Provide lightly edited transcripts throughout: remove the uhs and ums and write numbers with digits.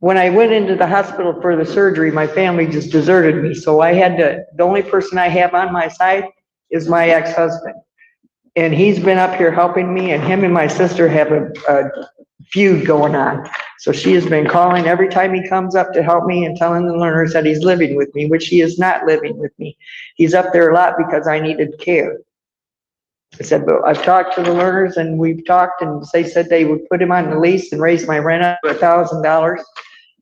when I went into the hospital for the surgery, my family just deserted me. So I had to, the only person I have on my side is my ex-husband. And he's been up here helping me, and him and my sister have a feud going on. So she has been calling every time he comes up to help me and telling the learners that he's living with me, which he is not living with me. He's up there a lot because I needed care. I said, but I've talked to the learners and we've talked, and they said they would put him on the lease and raise my rent up to $1,000.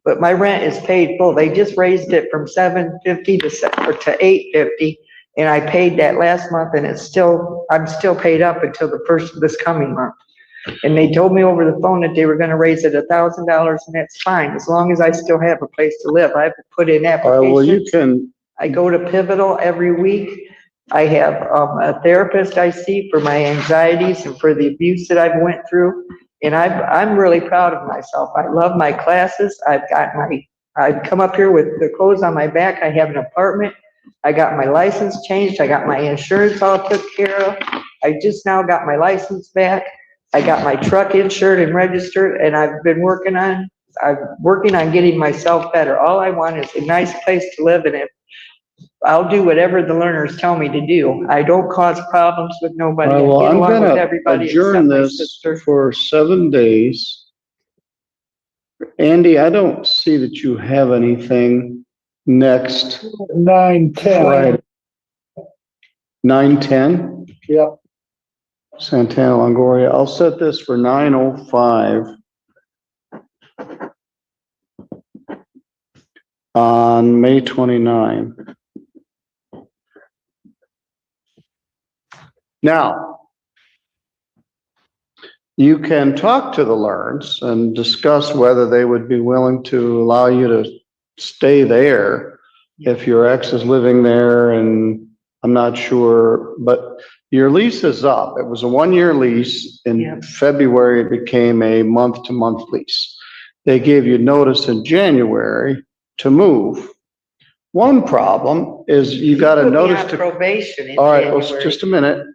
But my rent is paid full. They just raised it from $750 to $850. And I paid that last month, and it's still, I'm still paid up until the first of this coming month. And they told me over the phone that they were gonna raise it $1,000, and that's fine, as long as I still have a place to live. I have to put in applications. Well, you can. I go to Pivotal every week. I have a therapist I see for my anxieties and for the abuse that I've went through. And I'm really proud of myself. I love my classes. I've come up here with the clothes on my back. I have an apartment. I got my license changed. I got my insurance all took care of. I just now got my license back. I got my truck insured and registered, and I'm working on getting myself better. All I want is a nice place to live in. It. I'll do whatever the learners tell me to do. I don't cause problems with nobody. Right, well, I'm going to adjourn this for 7 days. Andy, I don't see that you have anything next 9/10. 9/10? Yep. Santana Longoria. I'll set this for 9:05 on May 29. Now, you can talk to the learns and discuss whether they would be willing to allow you to stay there if your ex is living there, and I'm not sure, but your lease is up. It was a 1-year lease. In February, it became a month-to-month lease. They gave you notice in January to move. One problem is you got a notice to probation. All right, well, just a minute.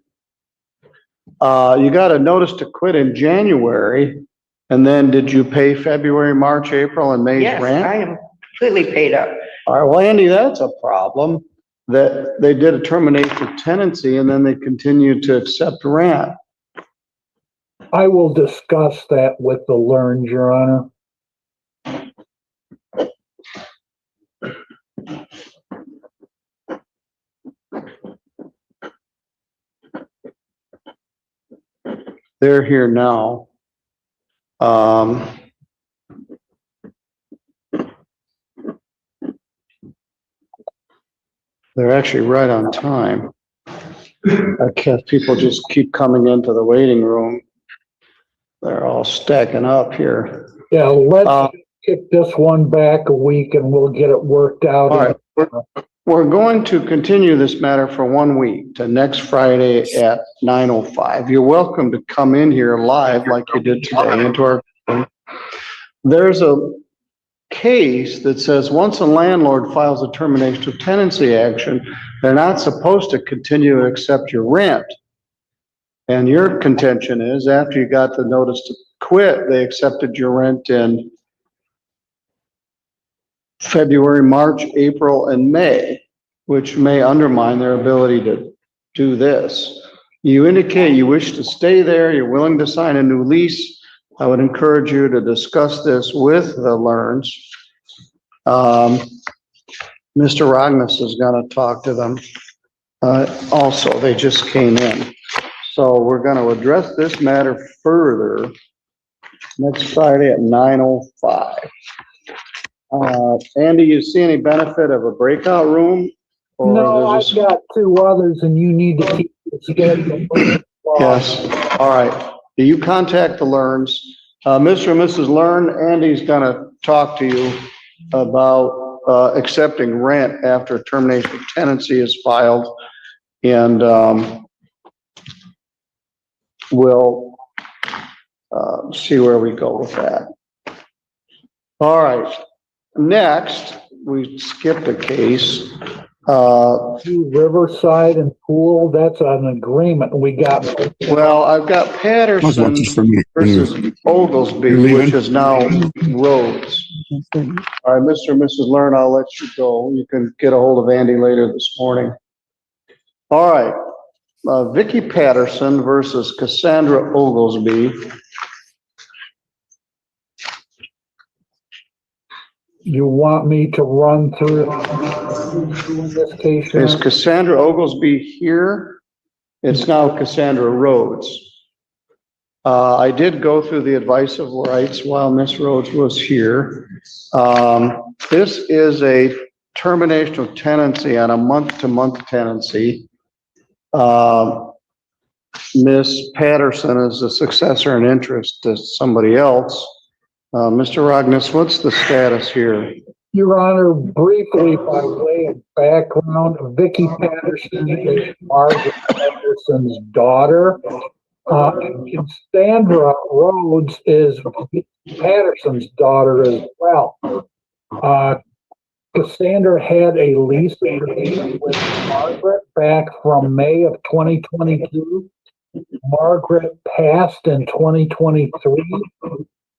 You got a notice to quit in January, and then did you pay February, March, April, and May's rent? Yes, I am completely paid up. All right, well, Andy, that's a problem. That they did a termination of tenancy and then they continued to accept rent. I will discuss that with the learned, Your Honor. They're here now. They're actually right on time. I can't, people just keep coming into the waiting room. They're all stacking up here. Yeah, let's kick this one back a week and we'll get it worked out. All right. We're going to continue this matter for 1 week to next Friday at 9:05. You're welcome to come in here live like you did today into our room. There's a case that says once a landlord files a termination of tenancy action, they're not supposed to continue to accept your rent. And your contention is after you got the notice to quit, they accepted your rent in February, March, April, and May, which may undermine their ability to do this. You indicate you wish to stay there, you're willing to sign a new lease. I would encourage you to discuss this with the learns. Mr. Rognus is going to talk to them. Also, they just came in. So we're going to address this matter further next Friday at 9:05. Andy, you see any benefit of a breakout room? Or no, I've got 2 others and you need to keep the schedule. Yes, all right. You contact the learns. Mr. and Mrs. Learn, Andy's gonna talk to you about accepting rent after termination of tenancy is filed. And we'll see where we go with that. All right. Next, we skipped a case. Riverside and Pool, that's an agreement we got. Well, I've got Patterson versus Oglesby, which is now Rhodes. All right, Mr. and Mrs. Learn, I'll let you go. You can get a hold of Andy later this morning. All right, Vicky Patterson versus Cassandra Oglesby. You want me to run through this case? Is Cassandra Oglesby here? It's now Cassandra Rhodes. I did go through the advice of rights while Miss Rhodes was here. This is a termination of tenancy on a month-to-month tenancy. Miss Patterson is a successor in interest to somebody else. Mr. Rognus, what's the status here? Your Honor, briefly by way of background, Vicky Patterson is Margaret Patterson's daughter. And Cassandra Rhodes is Patterson's daughter as well. Cassandra had a lease agreement with Margaret back from May of 2022. Margaret passed in 2023.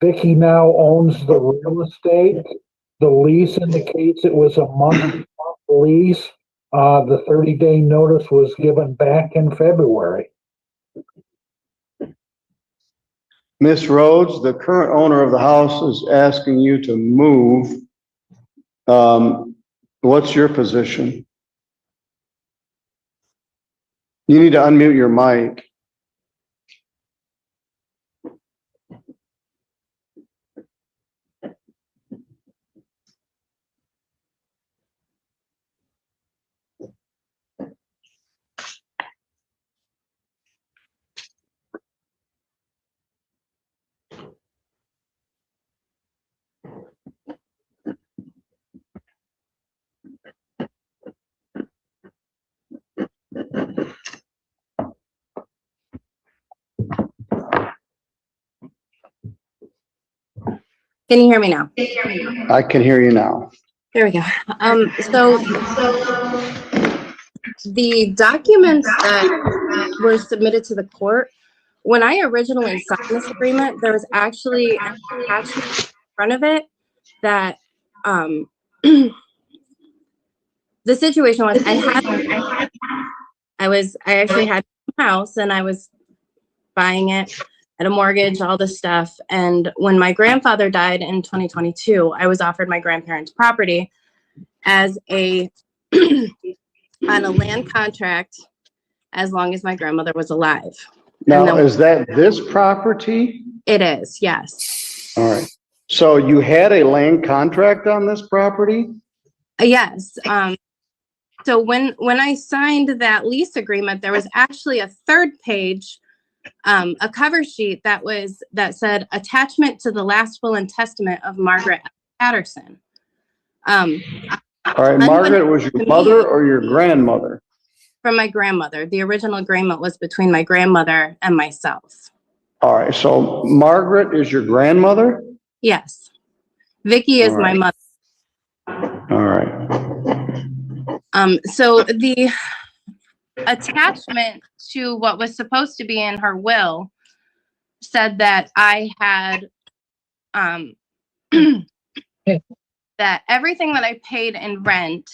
Vicky now owns the real estate. The lease indicates it was a month lease. The 30-day notice was given back in February. Miss Rhodes, the current owner of the house is asking you to move. What's your position? You need to unmute your mic. Can you hear me now? I can hear you now. There we go. So the documents that were submitted to the court, when I originally signed this agreement, there was actually an attachment in front of it that the situation was I actually had a house and I was buying it at a mortgage, all this stuff. And when my grandfather died in 2022, I was offered my grandparents' property as on a land contract as long as my grandmother was alive. Now, is that this property? It is, yes. All right. So you had a land contract on this property? Yes. So when I signed that lease agreement, there was actually a third page, a cover sheet that said attachment to the last will and testament of Margaret Patterson. All right, Margaret was your mother or your grandmother? From my grandmother. The original agreement was between my grandmother and myself. All right, so Margaret is your grandmother? Yes. Vicky is my mother. All right. So the attachment to what was supposed to be in her will said that I had that everything that I paid in rent,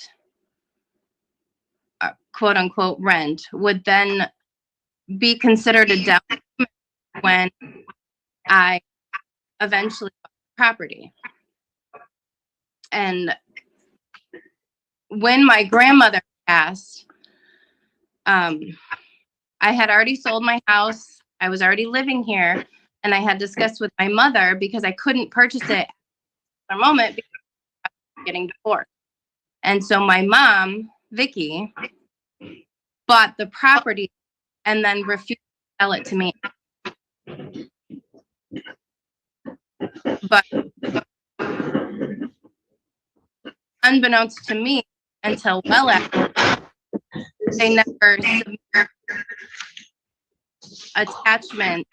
quote unquote rent, would then be considered a down payment when I eventually bought the property. And when my grandmother passed, I had already sold my house. I was already living here, and I had discussed with my mother because I couldn't purchase it at the moment because I was getting divorced. And so my mom, Vicky, bought the property and then refused to sell it to me. But unbeknownst to me, until well after, they never submitted attachment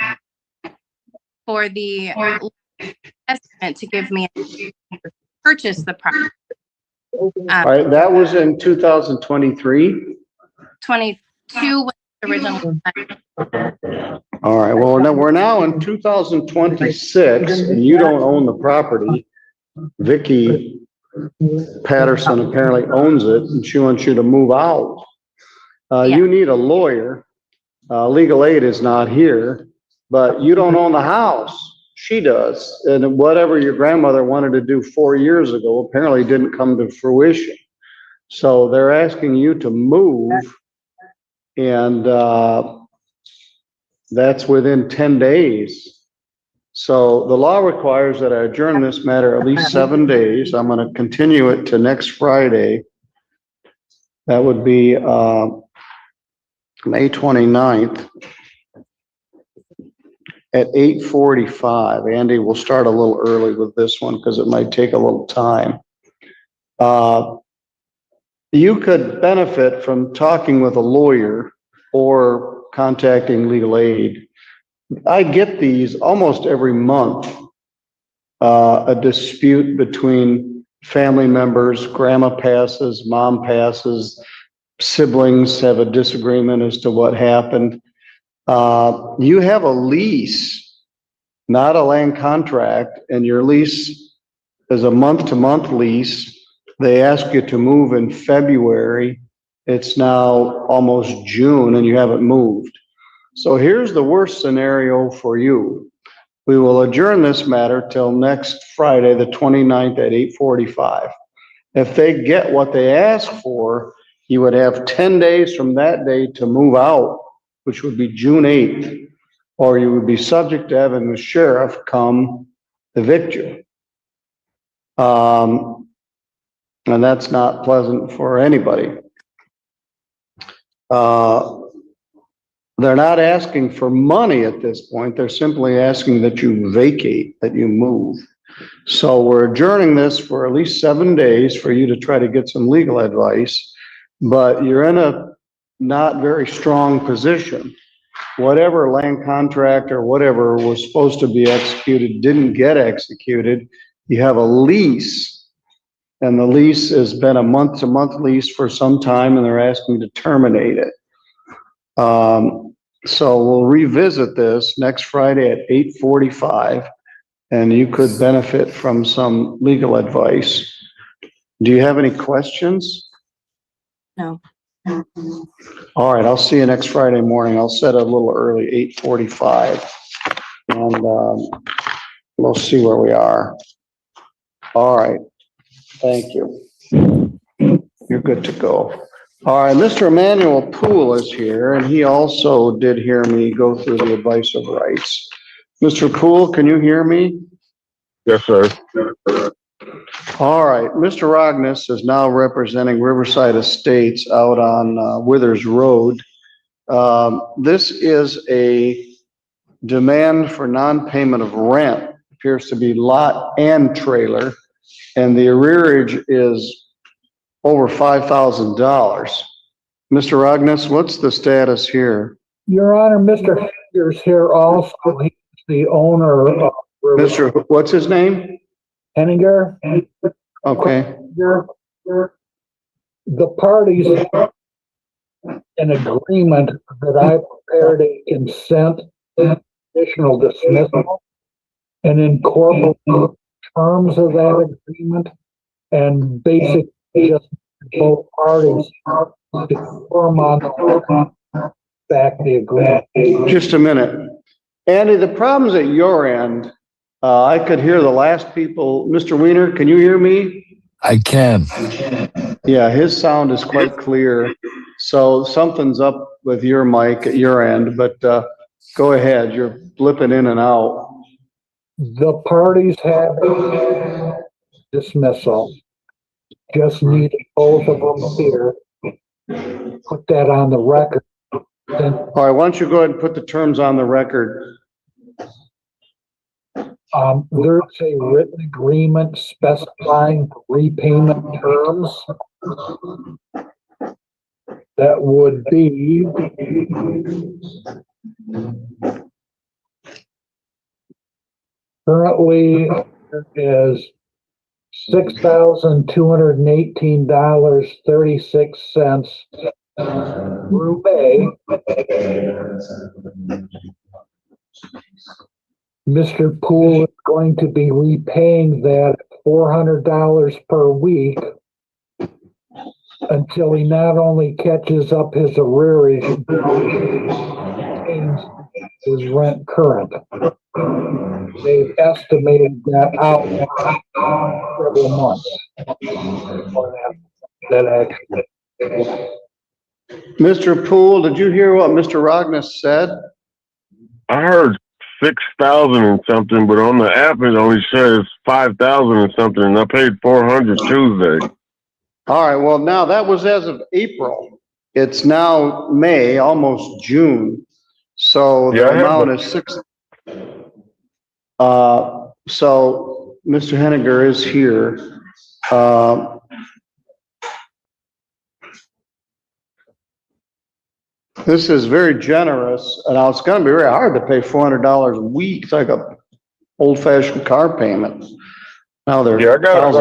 for the estimate to give me to purchase the property. All right, that was in 2023? 22 was the original. All right, well, now we're now in 2026 and you don't own the property. Vicky Patterson apparently owns it and she wants you to move out. You need a lawyer. Legal aid is not here, but you don't own the house. She does. And whatever your grandmother wanted to do 4 years ago apparently didn't come to fruition. So they're asking you to move, and that's within 10 days. So the law requires that I adjourn this matter at least 7 days. I'm going to continue it to next Friday. That would be May 29th at 8:45. Andy, we'll start a little early with this one because it might take a little time. You could benefit from talking with a lawyer or contacting legal aid. I get these almost every month, a dispute between family members, grandma passes, mom passes, siblings have a disagreement as to what happened. You have a lease, not a land contract, and your lease is a month-to-month lease. They ask you to move in February. It's now almost June and you haven't moved. So here's the worst scenario for you. We will adjourn this matter till next Friday, the 29th at 8:45. If they get what they ask for, you would have 10 days from that day to move out, which would be June 8th, or you would be subject to having the sheriff come evict you. And that's not pleasant for anybody. They're not asking for money at this point. They're simply asking that you vacate, that you move. So we're adjourning this for at least 7 days for you to try to get some legal advice, but you're in a not very strong position. Whatever land contract or whatever was supposed to be executed didn't get executed. You have a lease, and the lease has been a month-to-month lease for some time, and they're asking to terminate it. So we'll revisit this next Friday at 8:45, and you could benefit from some legal advice. Do you have any questions? No. All right, I'll see you next Friday morning. I'll set it a little early, 8:45, and we'll see where we are. All right, thank you. You're good to go. All right, Mr. Emmanuel Poole is here, and he also did hear me go through the advice of rights. Mr. Poole, can you hear me? Yes, sir. All right, Mr. Rognus is now representing Riverside Estates out on Withers Road. This is a demand for non-payment of rent, appears to be lot and trailer, and the arrearage is over $5,000. Mr. Rognus, what's the status here? Your Honor, Mr. Henninger's here also. He's the owner of Mr. What's his name? Henninger. Okay. The parties in agreement that I prepared a consent additional dismissal and incorporate terms of that agreement and basically just both parties to confirm on back the agreement. Just a minute. Andy, the problem's at your end. I could hear the last people. Mr. Weiner, can you hear me? I can. Yeah, his sound is quite clear. So something's up with your mic at your end, but go ahead. You're blipping in and out. The parties have dismissal. Just need both of them here. Put that on the record. Then, All right, why don't you go ahead and put the terms on the record? there's a written agreement specifying repayment terms. That would be currently is $6,218.36 through May. Mr. Poole is going to be repaying that $400 per week until he not only catches up his arrearage, maintains his rent current. They've estimated that out several months. For that actually. Mr. Poole, did you hear what Mr. Rognus said? I heard 6,000 and something, but on the app it only says 5,000 and something, and I paid 400 Tuesday. All right, well, now that was as of April. It's now May, almost June. So the amount is six. So Mr. Henniger is here. This is very generous, and it's gonna be very hard to pay $400 a week. It's like a old-fashioned car payment. Now they're Yeah, I got,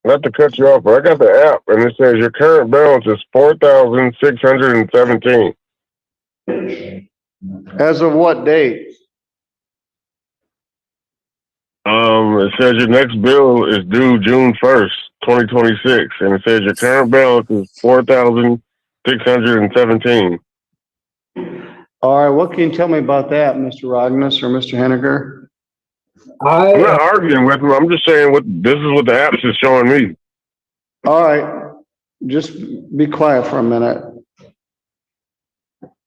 not to cut you off, but I got the app, and it says your current balance is 4,617. As of what date? It says your next bill is due June 1st, 2026, and it says your current balance is 4,617. All right, what can you tell me about that, Mr. Rognus or Mr. Henniger? I'm not arguing with him. I'm just saying this is what the apps is showing me. All right, just be quiet for a minute.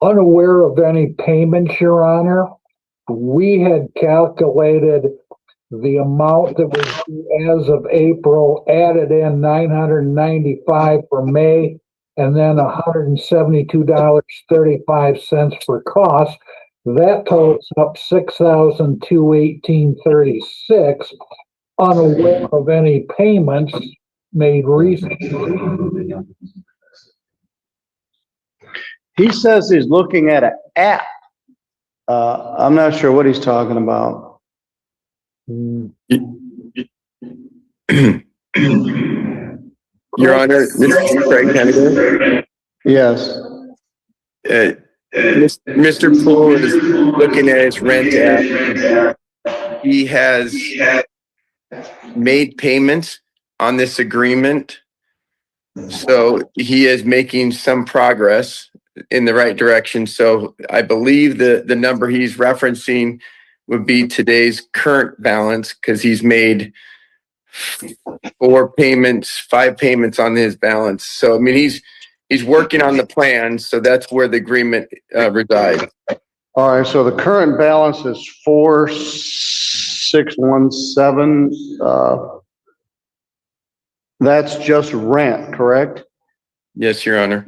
Unaware of any payments, Your Honor. We had calculated the amount that was due as of April, added in $995 for May, and then $172.35 for costs. That totals up $6,218.36. Unaware of any payments made recently. He says he's looking at an app. I'm not sure what he's talking about. Your Honor, this is Craig Henniger. Yes. Mr. Poole is looking at his rent app. He has made payments on this agreement, so he is making some progress in the right direction. So I believe the number he's referencing would be today's current balance, because he's made 5 payments on his balance. So I mean, he's working on the plan, so that's where the agreement resides. All right, so the current balance is 4,617. That's just rent, correct? Yes, Your Honor.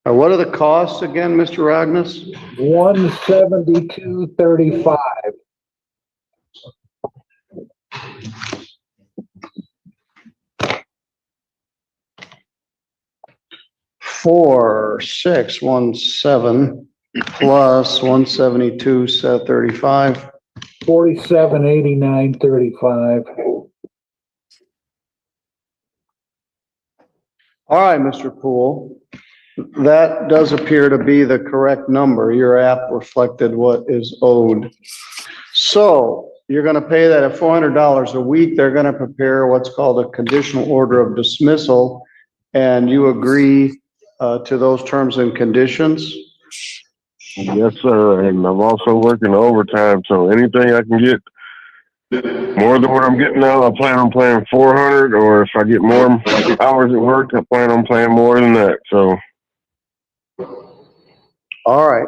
What are the costs again, Mr. Rognus? $172.35. $4,617 plus 172.35. $47.89.35. All right, Mr. Poole, that does appear to be the correct number. Your app reflected what is owed. So you're going to pay that at $400 a week. They're going to prepare what's called a conditional order of dismissal, and you agree to those terms and conditions? Yes, sir. And I'm also working overtime, so anything I can get more than what I'm getting now, I plan on playing 400, or if I get more hours at work, I plan on playing more than that. So. All right.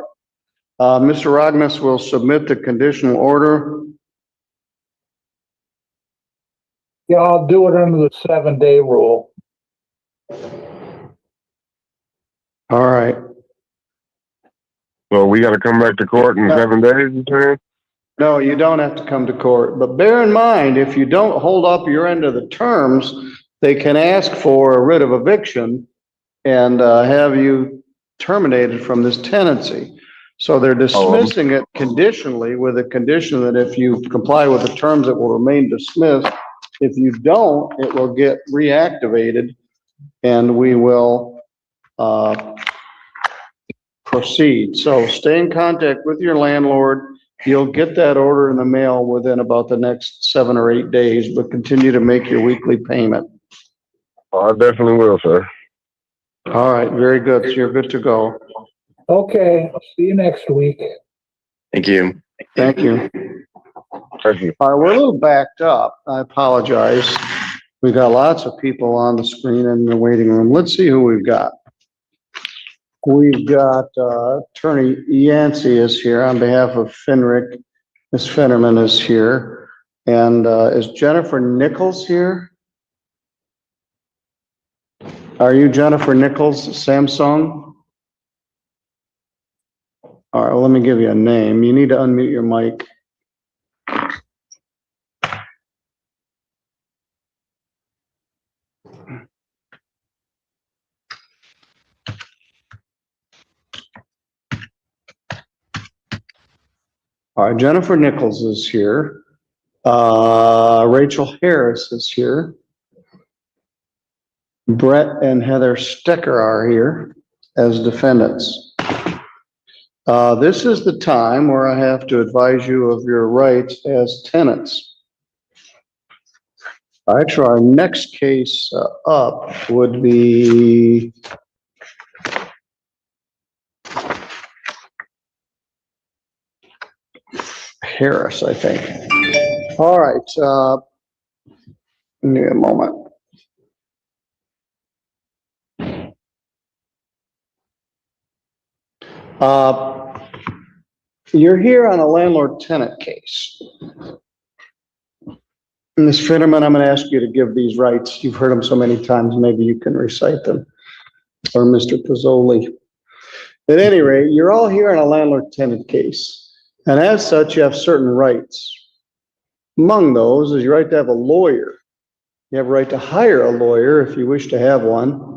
Mr. Rognus will submit the conditional order. Yeah, I'll do it under the 7-day rule. All right. So we got to come back to court in 7 days, you saying? No, you don't have to come to court, but bear in mind, if you don't hold up your end of the terms, they can ask for a writ of eviction and have you terminated from this tenancy. So they're dismissing it conditionally, with a condition that if you comply with the terms, it will remain dismissed. If you don't, it will get reactivated, and we will proceed. So stay in contact with your landlord. You'll get that order in the mail within about the next 7 or 8 days, but continue to make your weekly payment. I definitely will, sir. All right, very good. So you're good to go. Okay, see you next week. Thank you. Thank you. Thank you. All right, we're a little backed up. I apologize. We got lots of people on the screen in the waiting room. Let's see who we've got. We've got Attorney Yancey is here on behalf of Finrick. Ms. Fennerman is here. And is Jennifer Nichols here? Are you Jennifer Nichols, Samsung? All right, well, let me give you a name. You need to unmute your mic. All right, Jennifer Nichols is here. Rachel Harris is here. Brett and Heather Stecker are here as defendants. This is the time where I have to advise you of your rights as tenants. Actually, our next case up would be Harris, I think. All right, give me a moment. You're here on a landlord-tenant case. Ms. Fitterman, I'm going to ask you to give these rights. You've heard them so many times, maybe you can recite them. Or Mr. Pizzoli. At any rate, you're all here on a landlord-tenant case. And as such, you have certain rights. Among those is your right to have a lawyer. You have a right to hire a lawyer if you wish to have one.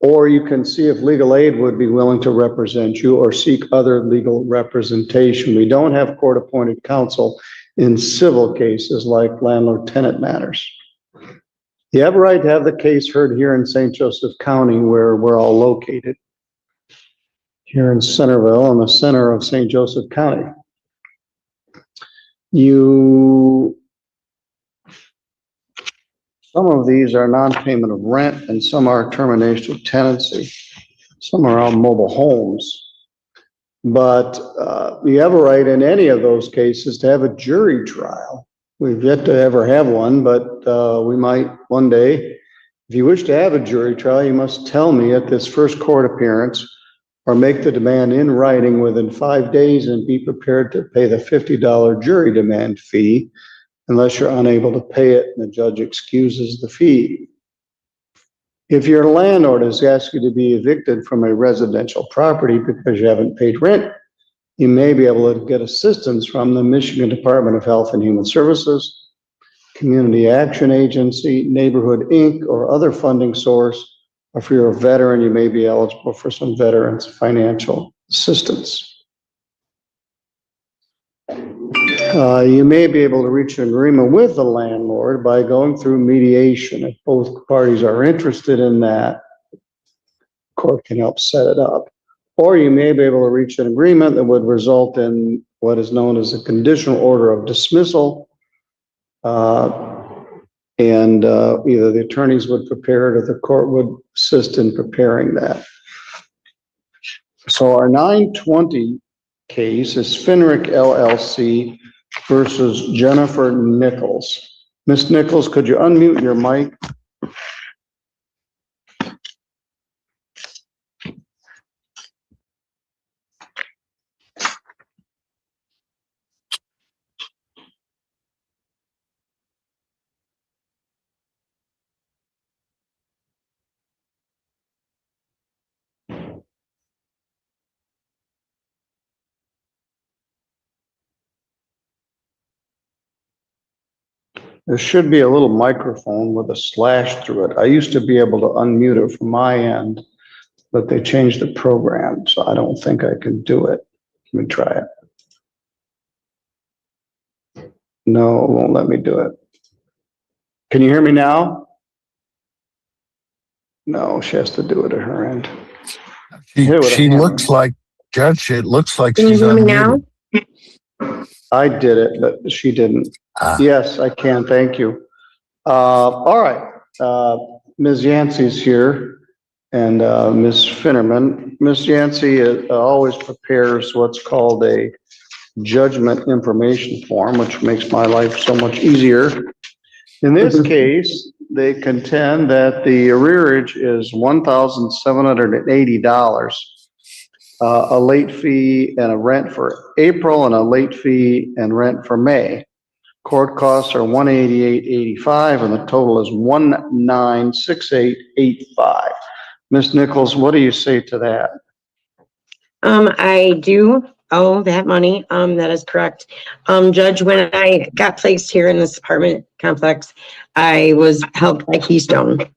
Or you can see if legal aid would be willing to represent you or seek other legal representation. We don't have court-appointed counsel in civil cases like landlord-tenant matters. You have a right to have the case heard here in St. Joseph County, where we're all located. Here in Centerville, in the center of St. Joseph County. Some of these are non-payment of rent and some are termination of tenancy. Some are on mobile homes. But you have a right in any of those cases to have a jury trial. We've yet to ever have one, but we might one day. If you wish to have a jury trial, you must tell me at this first court appearance or make the demand in writing within 5 days and be prepared to pay the $50 jury demand fee unless you're unable to pay it and the judge excuses the fee. If your landlord has asked you to be evicted from a residential property because you haven't paid rent, you may be able to get assistance from the Michigan Department of Health and Human Services, Community Action Agency, Neighborhood Inc., or other funding source. Or if you're a veteran, you may be eligible for some veterans financial assistance. You may be able to reach an agreement with the landlord by going through mediation. If both parties are interested in that, the court can help set it up. Or you may be able to reach an agreement that would result in what is known as a conditional order of dismissal. Either the attorneys would prepare it or the court would assist in preparing that. So our 920 case is Finrick LLC versus Jennifer Nichols. Ms. Nichols, could you unmute your mic? There should be a little microphone with a slash through it. I used to be able to unmute it from my end, but they changed the program, so I don't think I can do it. Let me try it. No, it won't let me do it. Can you hear me now? No, she has to do it at her end. She looks like Judge, it looks like Can you she's hear me now? unmuted. I did it, but she didn't. Ah. Yes, I can. Thank you. All right. Ms. Yancey's here and Ms. Finnerman. Ms. Yancey always prepares what's called a judgment information form, which makes my life so much easier. In this case, they contend that the arrearage is $1,780. A late fee and a rent for April and a late fee and rent for May. Court costs are $188.85 and the total is $1,968.85. Ms. Nichols, what do you say to that? I do owe that money. That is correct. Judge, when I got placed here in this apartment complex, I was helped by Keystone.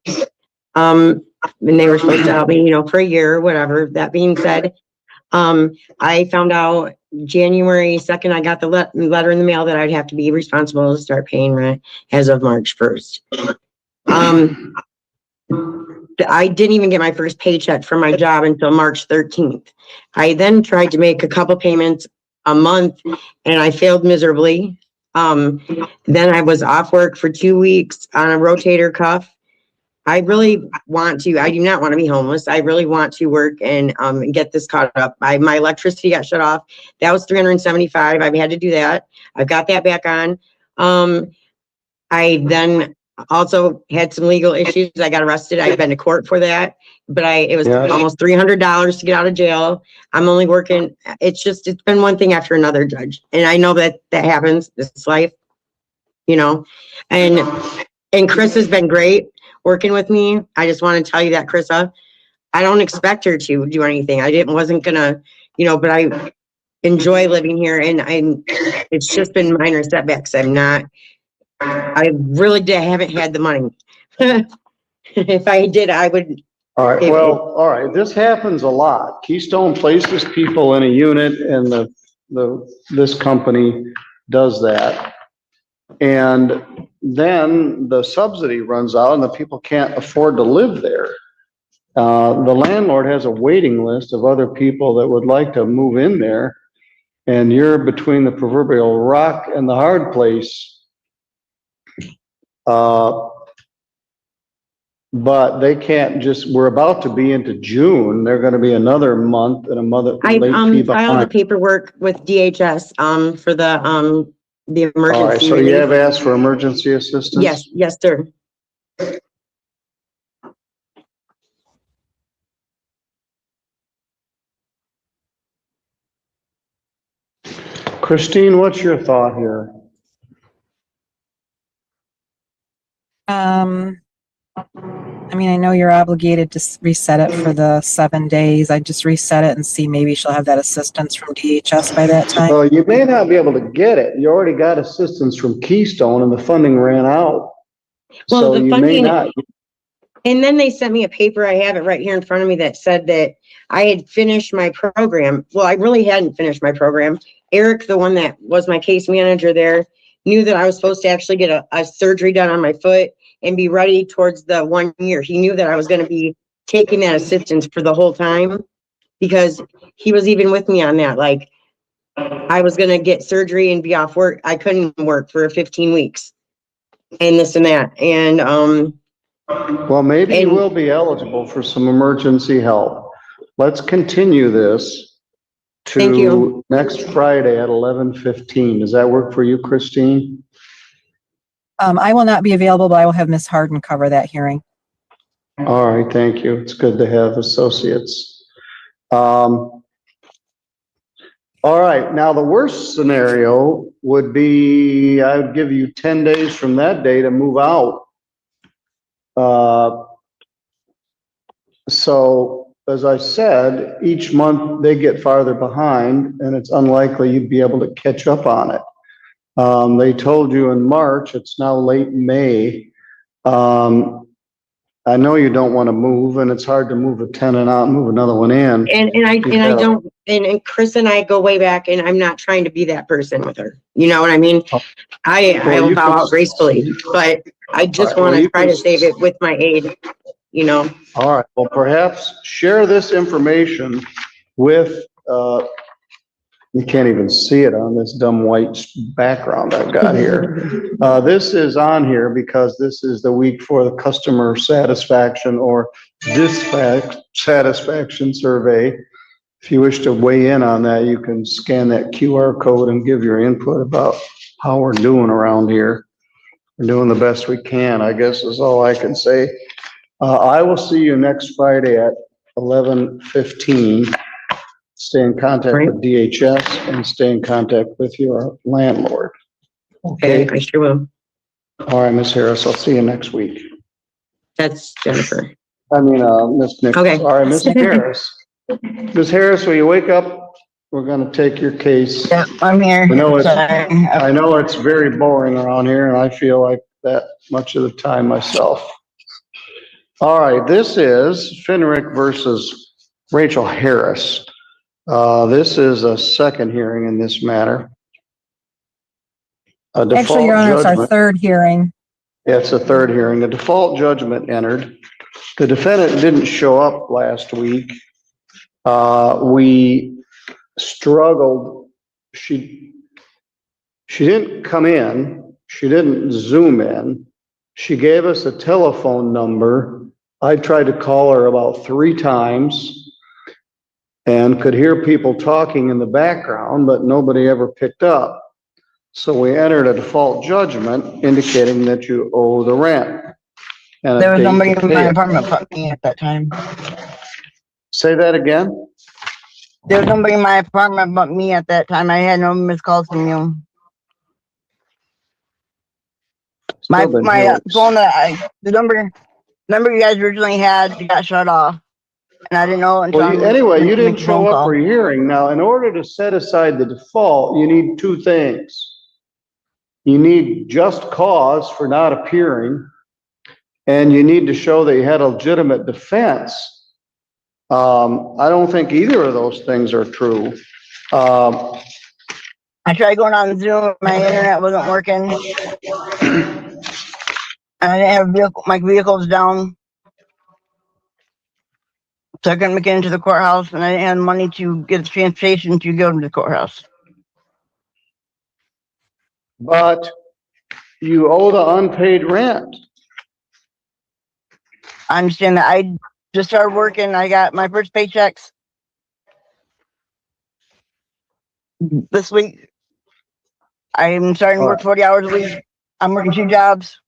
And they were supposed to help me, for a year or whatever. That being said, I found out January 2nd, I got the letter in the mail that I'd have to be responsible to start paying rent as of March 1st. I didn't even get my first paycheck from my job until March 13th. I then tried to make a couple payments a month and I failed miserably. Then I was off work for 2 weeks on a rotator cuff. I do not want to be homeless. I really want to work and get this caught up. My electricity got shut off. That was $375. I've had to do that. I've got that back on. I then also had some legal issues. I got arrested. I've been to court for that, but it was almost $300 to get out of jail. I'm only working. It's been one thing after another, Judge. And I know that happens. This is life, and Chris has been great working with me. I just want to tell you that, Chrissa, I don't expect her to do anything. Wasn't gonna, but I enjoy living here and it's just been minor setbacks. I haven't had the money. If I did, I would. All right. Well, all right. This happens a lot. Keystone places people in a unit and this company does that. And then the subsidy runs out and the people can't afford to live there. The landlord has a waiting list of other people that would like to move in there. And you're between the proverbial rock and the hard place. But they can't we're about to be into June. They're going to be another month and I filed the paperwork with DHS, for the emergency. All right, so you have asked for emergency assistance? Yes, sir. Christine, what's your thought here? I know you're obligated to reset it for the 7 days. I just reset it and see maybe she'll have that assistance from DHS by that time. Well, you may not be able to get it. You already got assistance from Keystone and the funding ran out. Well, so the you funding, may not. And then they sent me a paper, I have it right here in front of me, that said that I had finished my program. Well, I really hadn't finished my program. Eric, the one that was my case manager there, knew that I was supposed to actually get a surgery done on my foot and be ready towards the 1 year. He knew that I was going to be taking that assistance for the whole time because he was even with me on that. Like, I was going to get surgery and be off work. I couldn't work for 15 weeks and this and that. And, well, maybe you will be eligible for some emergency help. Let's continue this to next Friday at 11:15. Does that work for you, Christine? I will not be available, but I will have Miss Harden cover that hearing. All right, thank you. It's good to have associates. All right, now the worst scenario would be, I would give you 10 days from that day to move out. So as I said, each month they get farther behind and it's unlikely you'd be able to catch up on it. They told you in March, it's now late May. I know you don't want to move and it's hard to move a tenant out and move another one in. And Chris and I go way back and I'm not trying to be that person with her. You know what I mean? I will bow out gracefully, but I just want to try to save it with my aid, All right, well, perhaps share this information with you can't even see it on this dumb white background I've got here. This is on here because this is the week for the customer satisfaction or dissatisfaction survey. If you wish to weigh in on that, you can scan that QR code and give your input about how we're doing around here. We're doing the best we can, I guess is all I can say. I will see you next Friday at 11:15. Stay in contact with DHS and stay in contact with your landlord. Okay, I sure will. All right, Ms. Harris, I'll see you next week. That's Jennifer. I mean, Ms. Nichols. Okay. All right, Ms. Harris. Ms. Harris, will you wake up? We're gonna take your case. Yeah, I'm here. I know it's very boring around here and I feel like that much of the time myself. All right, this is Finrick versus Rachel Harris. This is a second hearing in this matter. A default Actually, Your Honor, it's our judgment. third hearing. Yeah, it's a third hearing. A default judgment entered. The defendant didn't show up last week. We struggled. She didn't come in. She didn't Zoom in. She gave us a telephone number. I tried to call her about 3 times and could hear people talking in the background, but nobody ever picked up. So we entered a default judgment indicating that you owe the rent. And a There was date nobody to in pay my it. apartment but me at that time. Say that again? There was nobody in my apartment but me at that time. I had no missed calls from you. My Still been phone the number you guys originally had got shut off, and I didn't know until Well, anyway, you didn't make a show phone up call. for a hearing. Now, in order to set aside the default, you need 2 things. You need just cause for not appearing, and you need to show that you had a legitimate defense. I don't think either of those things are true. I tried going on Zoom, my internet wasn't working, and I didn't have a vehicle. My vehicle was down, so I couldn't make it into the courthouse, and I didn't have money to get transportation to go to the courthouse. But you owe the unpaid rent. I understand that. I just started working. I got my first paychecks this week. I'm starting to work 40 hours a week. I'm working 2 jobs.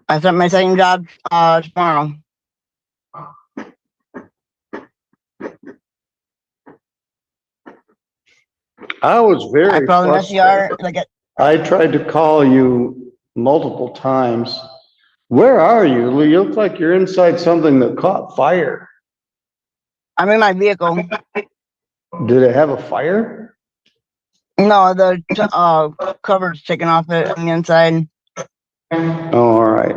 I start my second job tomorrow. I was I very probably frustrated. I tried to call you multiple times. Where are you? You look like you're inside something that caught fire. I'm in my vehicle. Did it have a fire? No, the cover's taken off it on the inside. Oh, all right.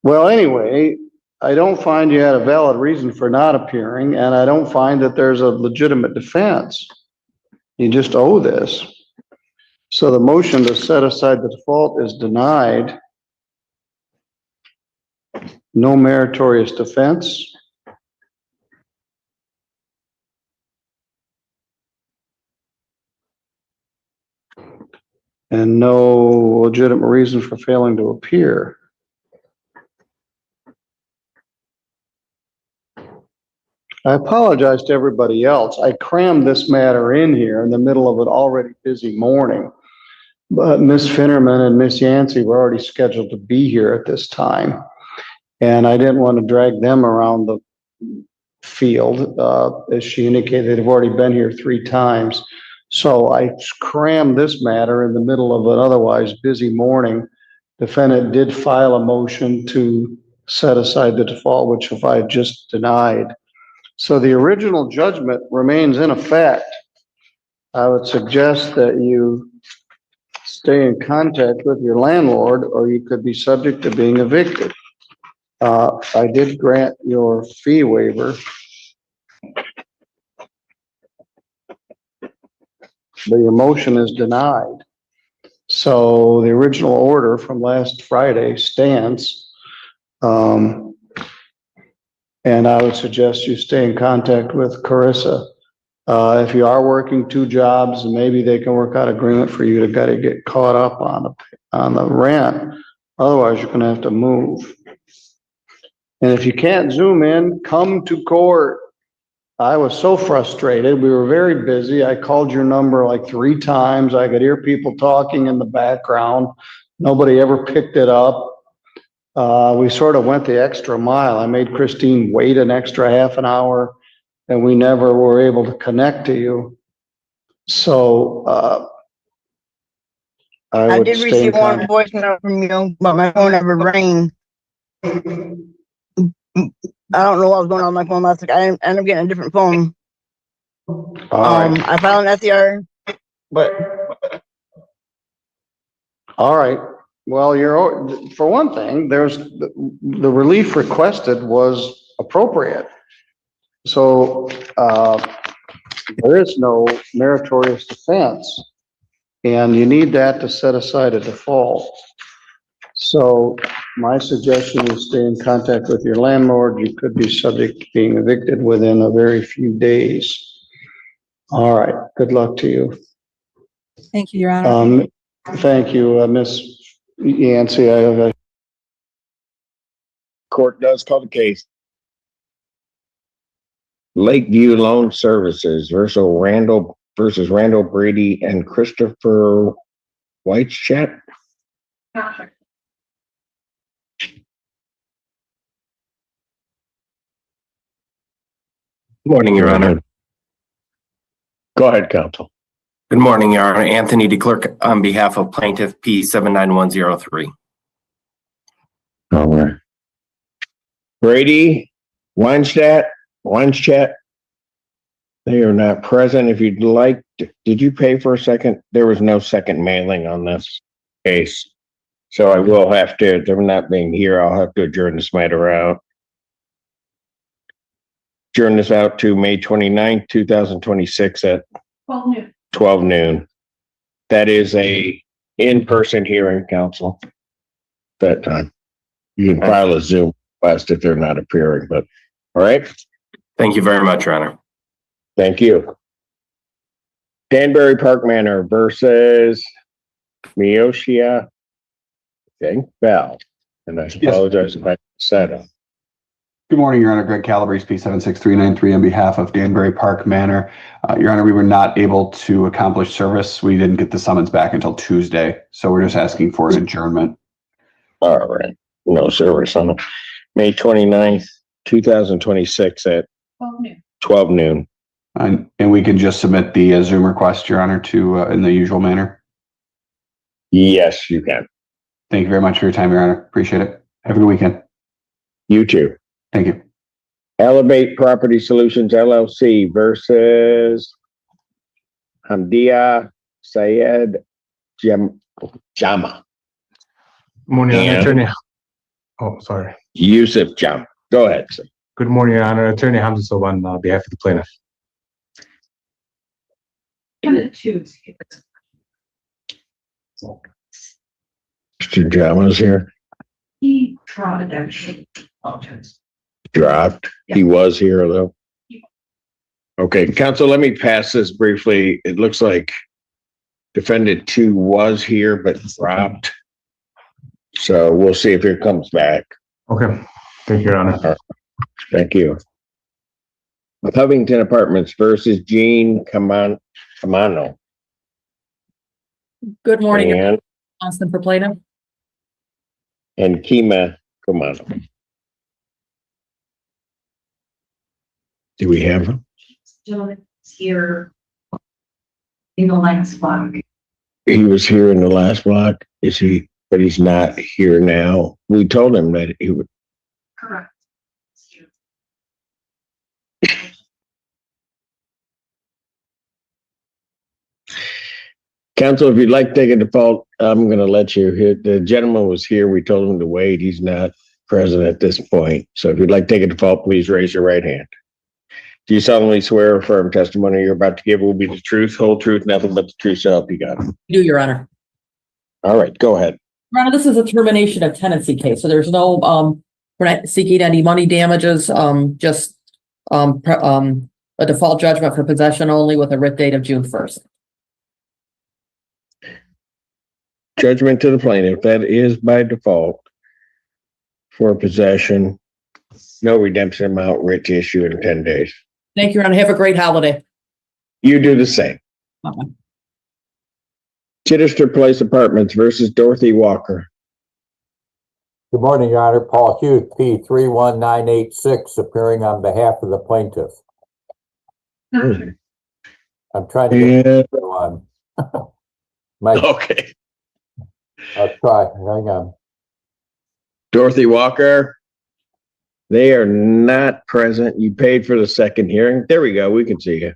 Well, anyway, I don't find you had a valid reason for not appearing, and I don't find that there's a legitimate defense. You just owe this. So the motion to set aside the default is denied. No meritorious defense. And no legitimate reason for failing to appear. I apologize to everybody else. I crammed this matter in here in the middle of an already busy morning. But Ms. Finnerman and Ms. Yancey were already scheduled to be here at this time. And I didn't want to drag them around the field. As she indicated, they've already been here 3 times. So I crammed this matter in the middle of an otherwise busy morning. Defendant did file a motion to set aside the default, which if I just denied. So the original judgment remains in effect. I would suggest that you stay in contact with your landlord, or you could be subject to being evicted. I did grant your fee waiver. But your motion is denied. So the original order from last Friday stands. And I would suggest you stay in contact with Carissa. If you are working 2 jobs, maybe they can work out agreement for you to get caught up on the rent. Otherwise, you're gonna have to move. And if you can't Zoom in, come to court. I was so frustrated. We were very busy. I called your number like 3 times. I could hear people talking in the background. Nobody ever picked it up. We sort of went the extra mile. I made Christine wait an extra half an hour, and we never were able to connect to you. So, I would did stay in receive one contact. voicemail from you, but my phone never rang. I don't know what was going on with my phone last week. I ended up getting a different phone. All right. I filed an SER, but All right. Well, for one thing, there's the relief requested was appropriate. So, there is no meritorious defense, and you need that to set aside a default. So my suggestion is stay in contact with your landlord. You could be subject to being evicted within a very few days. All right. Good luck to you. Thank you, Your Honor. Thank you, Miss Yancey. Court does call the case. Lakeview Loan Services versus Randall Brady and Christopher Whitechat. Morning, Your Honor. Go ahead, counsel. Good morning, Your Honor. Anthony DeClerc on behalf of plaintiff P 79103. All right. Brady, Weinstadt, they are not present. If you'd like, did you pay for a second? There was no second mailing on this case. So I will have to, them not being here, I'll have to adjourn this matter out. Adjourn this out to May 29th, 2026 at 12 noon. That is a in-person hearing, counsel. That time. You can file a Zoom request if they're not appearing, but all right. Thank you very much, Your Honor. Thank you. Danbury Park Manor versus Miyoshia Bell. And I apologize if I said it. Good morning, Your Honor. Greg Calabrese, P76393 on behalf of Danbury Park Manor. Your Honor, we were not able to accomplish service. We didn't get the summons back until Tuesday, so we're just asking for an adjournment. All right. No service on it. May 29th, 2026 at 12 noon. And we can just submit the Zoom request, Your Honor, to in the usual manner. Yes, you can. Thank you very much for your time, Your Honor. Appreciate it. Have a good weekend. You too. Thank you. Elevate Property Solutions LLC versus Hamdia Syed Jama. Morning, And Attorney. Oh, sorry. Yusuf Jama. Go ahead, sir. Good morning, Your Honor. Attorney Hamza Soban on behalf of the plaintiff. Mr. Jama's here. He tried actually. Apologize. Dropped. He was here though. Okay, counsel, let me pass this briefly. It looks like defendant 2 was here but dropped. So we'll see if it comes back. Okay. Thank you, Your Honor. Thank you. Covington Apartments versus Jean Camano. Good morning. And, Constant for plaintiff. and Kima Camano. Do we have him? Gentleman here. In the last block. He was here in the last block. Is he? But he's not here now. We told him that he would. Correct. Counsel, if you'd like to take a default, I'm going to let you hit. The gentleman was here. We told him to wait. He's not present at this point. So if you'd like to take a default, please raise your right hand. Do you solemnly swear or affirm testimony you're about to give will be the truth, whole truth, nothing but the truth, so help you God? You do, Your Honor. All right, go ahead. Your Honor, this is a termination of tenancy case, so there's no, we're not seeking any money damages, just, a default judgment for possession only with a writ date of June 1st. Judgment to the plaintiff, that is by default for possession, no redemption amount, writ to issue in 10 days. Thank you, Your Honor. Have a great holiday. You do the same. Bye-bye. Chittister Place Apartments versus Dorothy Walker. Good morning, Your Honor. Paul Hughes, P 31986, appearing on behalf of the plaintiff. I'm trying to get one. Okay. I'll try. Hang on. Dorothy Walker. They are not present. You paid for the second hearing. There we go. We can see you.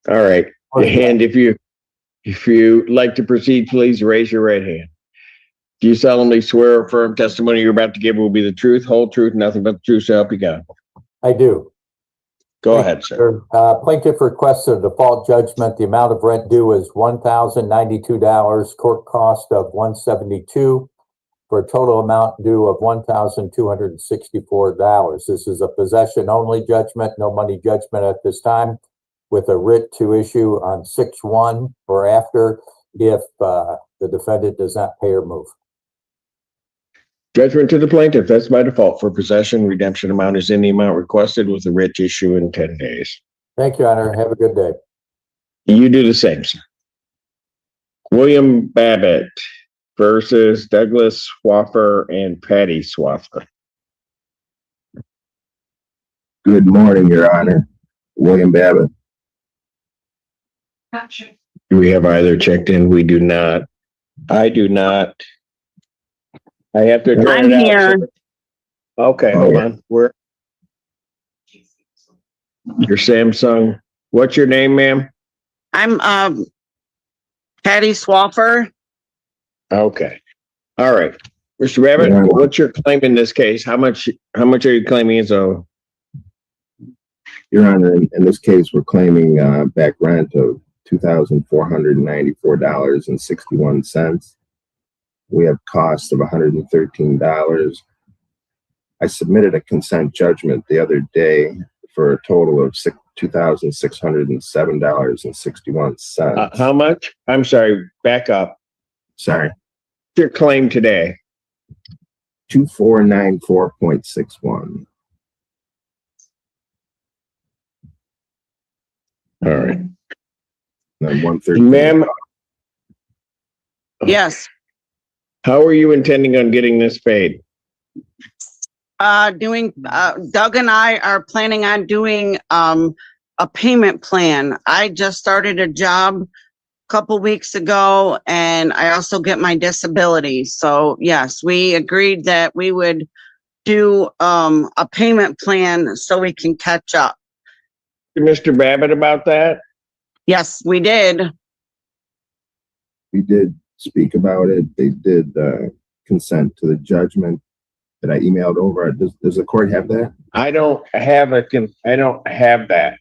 All right. And if you like to proceed, please raise your right hand. Do you solemnly swear or affirm testimony you're about to give will be the truth, whole truth, nothing but the truth, so help you God? I do. Go ahead, sir. Plaintiff requests a default judgment. The amount of rent due is $1,092, court cost of $172, for a total amount due of $1,264. This is a possession only judgment, no money judgment at this time, with a writ to issue on 6/1 or after if the defendant does not pay or move. Judgment to the plaintiff, that's by default for possession. Redemption amount is in the amount requested with a writ issue in 10 days. Thank you, Honor. Have a good day. You do the same, sir. William Babbitt versus Douglas Swaffer and Patty Swaffer. Good morning, Your Honor. William Babbitt. Gotcha. Do we have either checked in? We do not. I do not. I have to turn I'm it out. here. Okay, hold on. Where? Your Samsung. What's your name, ma'am? I'm Patty Swaffer. Okay. All right. Mr. Babbitt, what's your claim in this case? How much are you claiming is owed? Your Honor, in this case, we're claiming back rent of $2,494.61. We have costs of $113. I submitted a consent judgment the other day for a total of $2,607.61. How much? I'm sorry, back up. Sorry. What's your claim today? 2494.61. All right. Then 113. Ma'am, Yes. how are you intending on getting this paid? Doug and I are planning on doing a payment plan. I just started a job a couple weeks ago, and I also get my disability. So yes, we agreed that we would do a payment plan so we can catch up. Mr. Babbitt about that? Yes, we did. We did speak about it. They did consent to the judgment that I emailed over. Does the court have that? I don't have that.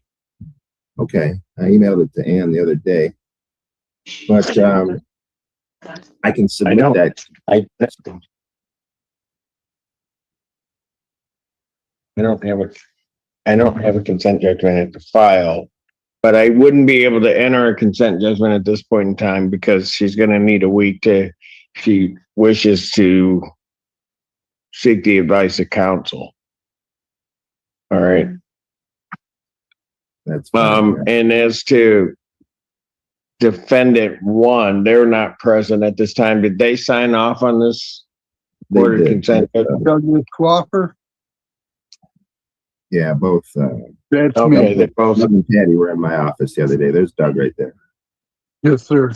Okay, I emailed it to Ann the other day, but I can submit that. I don't have a consent judgment at the file, but I wouldn't be able to enter a consent judgment at this point in time because she's going to need a week if she wishes to seek the advice of counsel. All right. That's fine. And as to defendant one, they're not present at this time. Did they sign off on this order consent? Douglas Swaffer? Yeah, both. That's Okay, me. they both. Doug and Patty were in my office the other day. There's Doug right there. Yes, sir.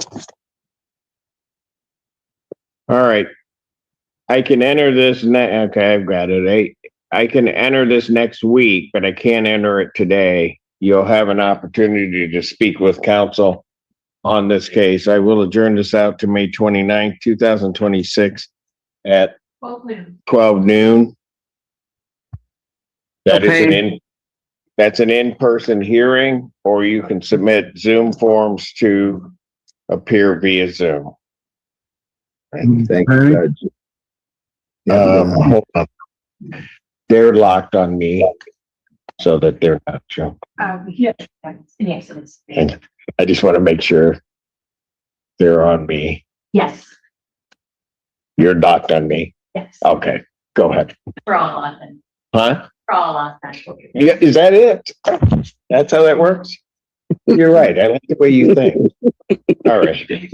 All right. I can enter this okay, I've got it. I can enter this next week, but I can't enter it today. You'll have an opportunity to speak with counsel on this case. I will adjourn this out to May 29th, 2026 at 12 noon. That is that's an in-person hearing, or you can submit Zoom forms to appear via Zoom. Thank you, Judge. Hold on. They're locked on me so that they're not shown. Yes. And I just want to make sure they're on me. Yes. You're locked on me. Yes. Okay, go ahead. We're all on then. Huh? We're all on then. Yeah, is that it? That's how that works? You're right. I like the way you think. All right.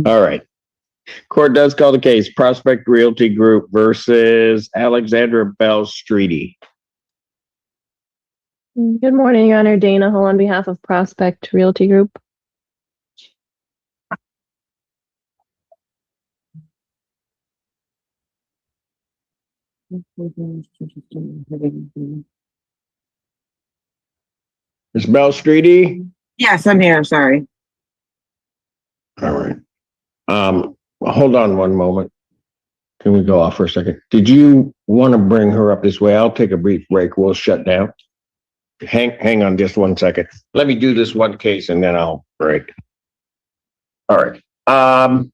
All right. Court does call the case Prospect Realty Group versus Alexandra Bell Streety. Good morning, Your Honor. Dana Hull on behalf of Prospect Realty Group. Ms. Bell Streety? Yes, I'm here, sorry. All right. Hold on one moment. Can we go off for a second? Did you want to bring her up this way? I'll take a brief break. We'll shut down. Hang on just 1 second. Let me do this one case and then I'll break. All right. All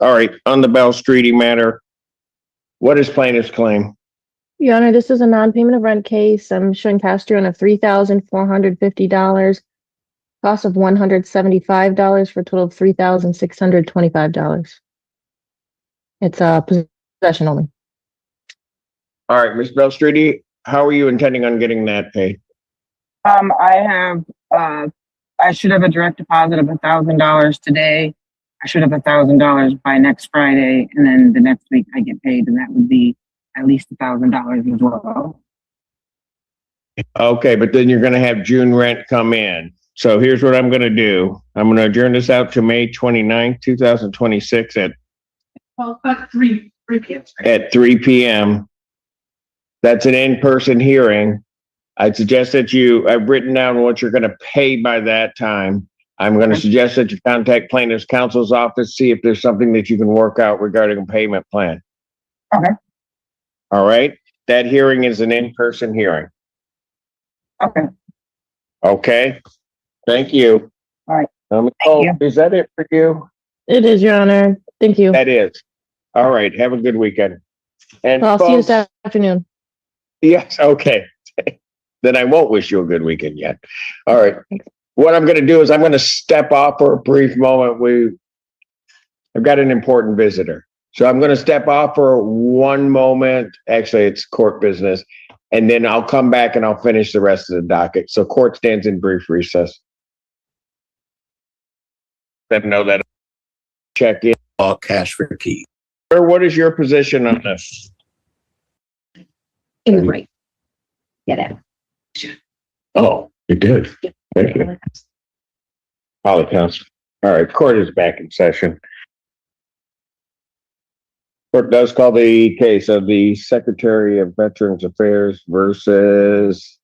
right. On the Bell Streety matter, what is plaintiff's claim? Your Honor, this is a non-payment of rent case. I'm showing cash due on of $3,450, cost of $175 for a total of $3,625. It's possession only. All right, Ms. Bell Streety, how are you intending on getting that paid? I should have a direct deposit of $1,000 today. I should have $1,000 by next Friday, and then the next week I get paid, and that would be at least $1,000 as well. Okay, but then you're going to have June rent come in. So here's what I'm going to do. I'm going to adjourn this out to May 29th, 2026 at 3 p.m. at 3 p.m. That's an in-person hearing. I'd suggest that I've written down what you're going to pay by that time. I'm going to suggest that you contact plaintiff's counsel's office, see if there's something that you can work out regarding a payment plan. Okay. All right. That hearing is an in-person hearing. Okay. Okay. Thank you. All right. Is that it for you? It is, Your Honor. Thank you. That is. All right. Have a good weekend. And I'll see you folks, this afternoon. yes. Okay. Then I won't wish you a good weekend yet. All right. What I'm going to do is I'm going to step off for a brief moment. I've got an important visitor. So I'm going to step off for one moment. Actually, it's court business. And then I'll come back and I'll finish the rest of the docket. So court stands in brief recess. Let them know that. Check in. All cash for key. Sir, what is your position on this? In the right. Get it. Oh, you did. Thank you. Apologize. All right, court is back in session. Court does call the case of the Secretary of Veterans Affairs versus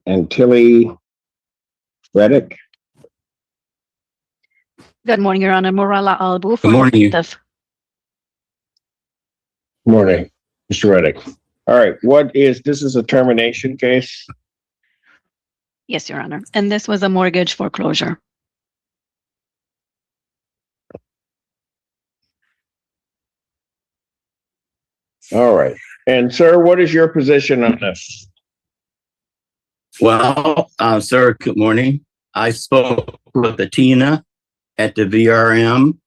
Antilli Reddick. Good morning, Your Honor. Morala Albu. Good morning. Good morning, Mr. Reddick. All right, this is a termination case? Yes, Your Honor. And this was a mortgage foreclosure. All right. And sir, what is your position on this? Well, sir, good morning. I spoke with the Tina at the VRM,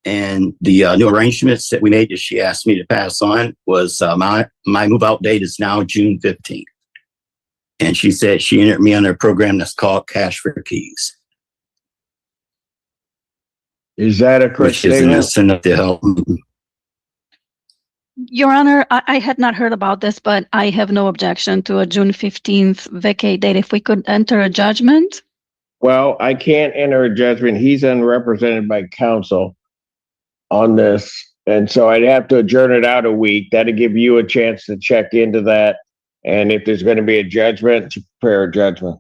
and the new arrangements that we made that she asked me to pass on was my move out date is now June 15th. And she said she entered me on a program that's called Cash for Keys. Is that a correct which is an statement? incentive to help. Your Honor, I had not heard about this, but I have no objection to a June 15th vacate date. If we could enter a judgment. Well, I can't enter a judgment. He's unrepresented by counsel on this. And so I'd have to adjourn it out a week. That'd give you a chance to check into that. And if there's going to be a judgment, to prepare a judgment.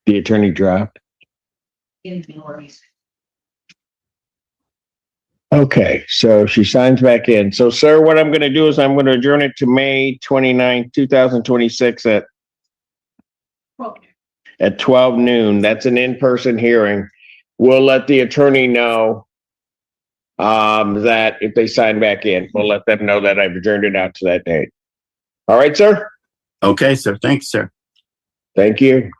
The attorney dropped. Okay, so she signs back in. So, sir, what I'm going to do is I'm going to adjourn it to May 29, 2026 at 12 noon. That's an in-person hearing. We'll let the attorney know that if they sign back in, we'll let them know that I've adjourned it out to that date. All right, sir? Okay, sir. Thanks, sir. Thank you.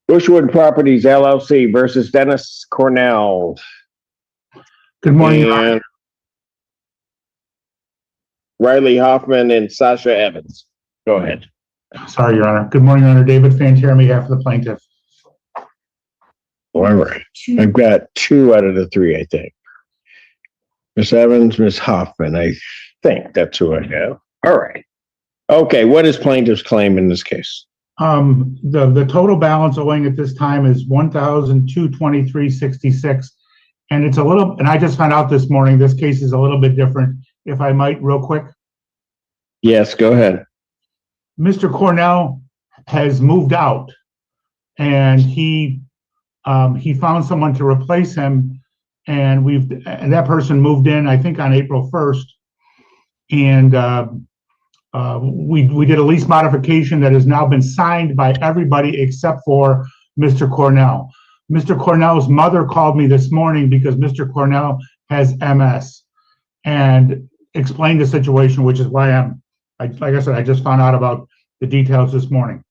Bushwood Properties LLC versus Dennis Cornell. Good morning, Your And Riley Hoffman and Sasha Evans. Go ahead. Sorry, Your Honor. Good morning, Your Honor. David Fantier on behalf of the plaintiff. All right. I've got 2 out of the 3, I think. Miss Evans, Miss Hoffman. I think that's who I have. All right. Okay. What is plaintiff's claim in this case? The total balance owing at this time is $1,223.66. And it's a little, and I just found out this morning, this case is a little bit different, if I might, real quick. Yes, go ahead. Mr. Cornell has moved out and he found someone to replace him, and that person moved in, I think, on April 1st. And we did a lease modification that has now been signed by everybody except for Mr. Cornell. Mr. Cornell's mother called me this morning because Mr. Cornell has MS and explained the situation, which is why like I said, I just found out about the details this morning.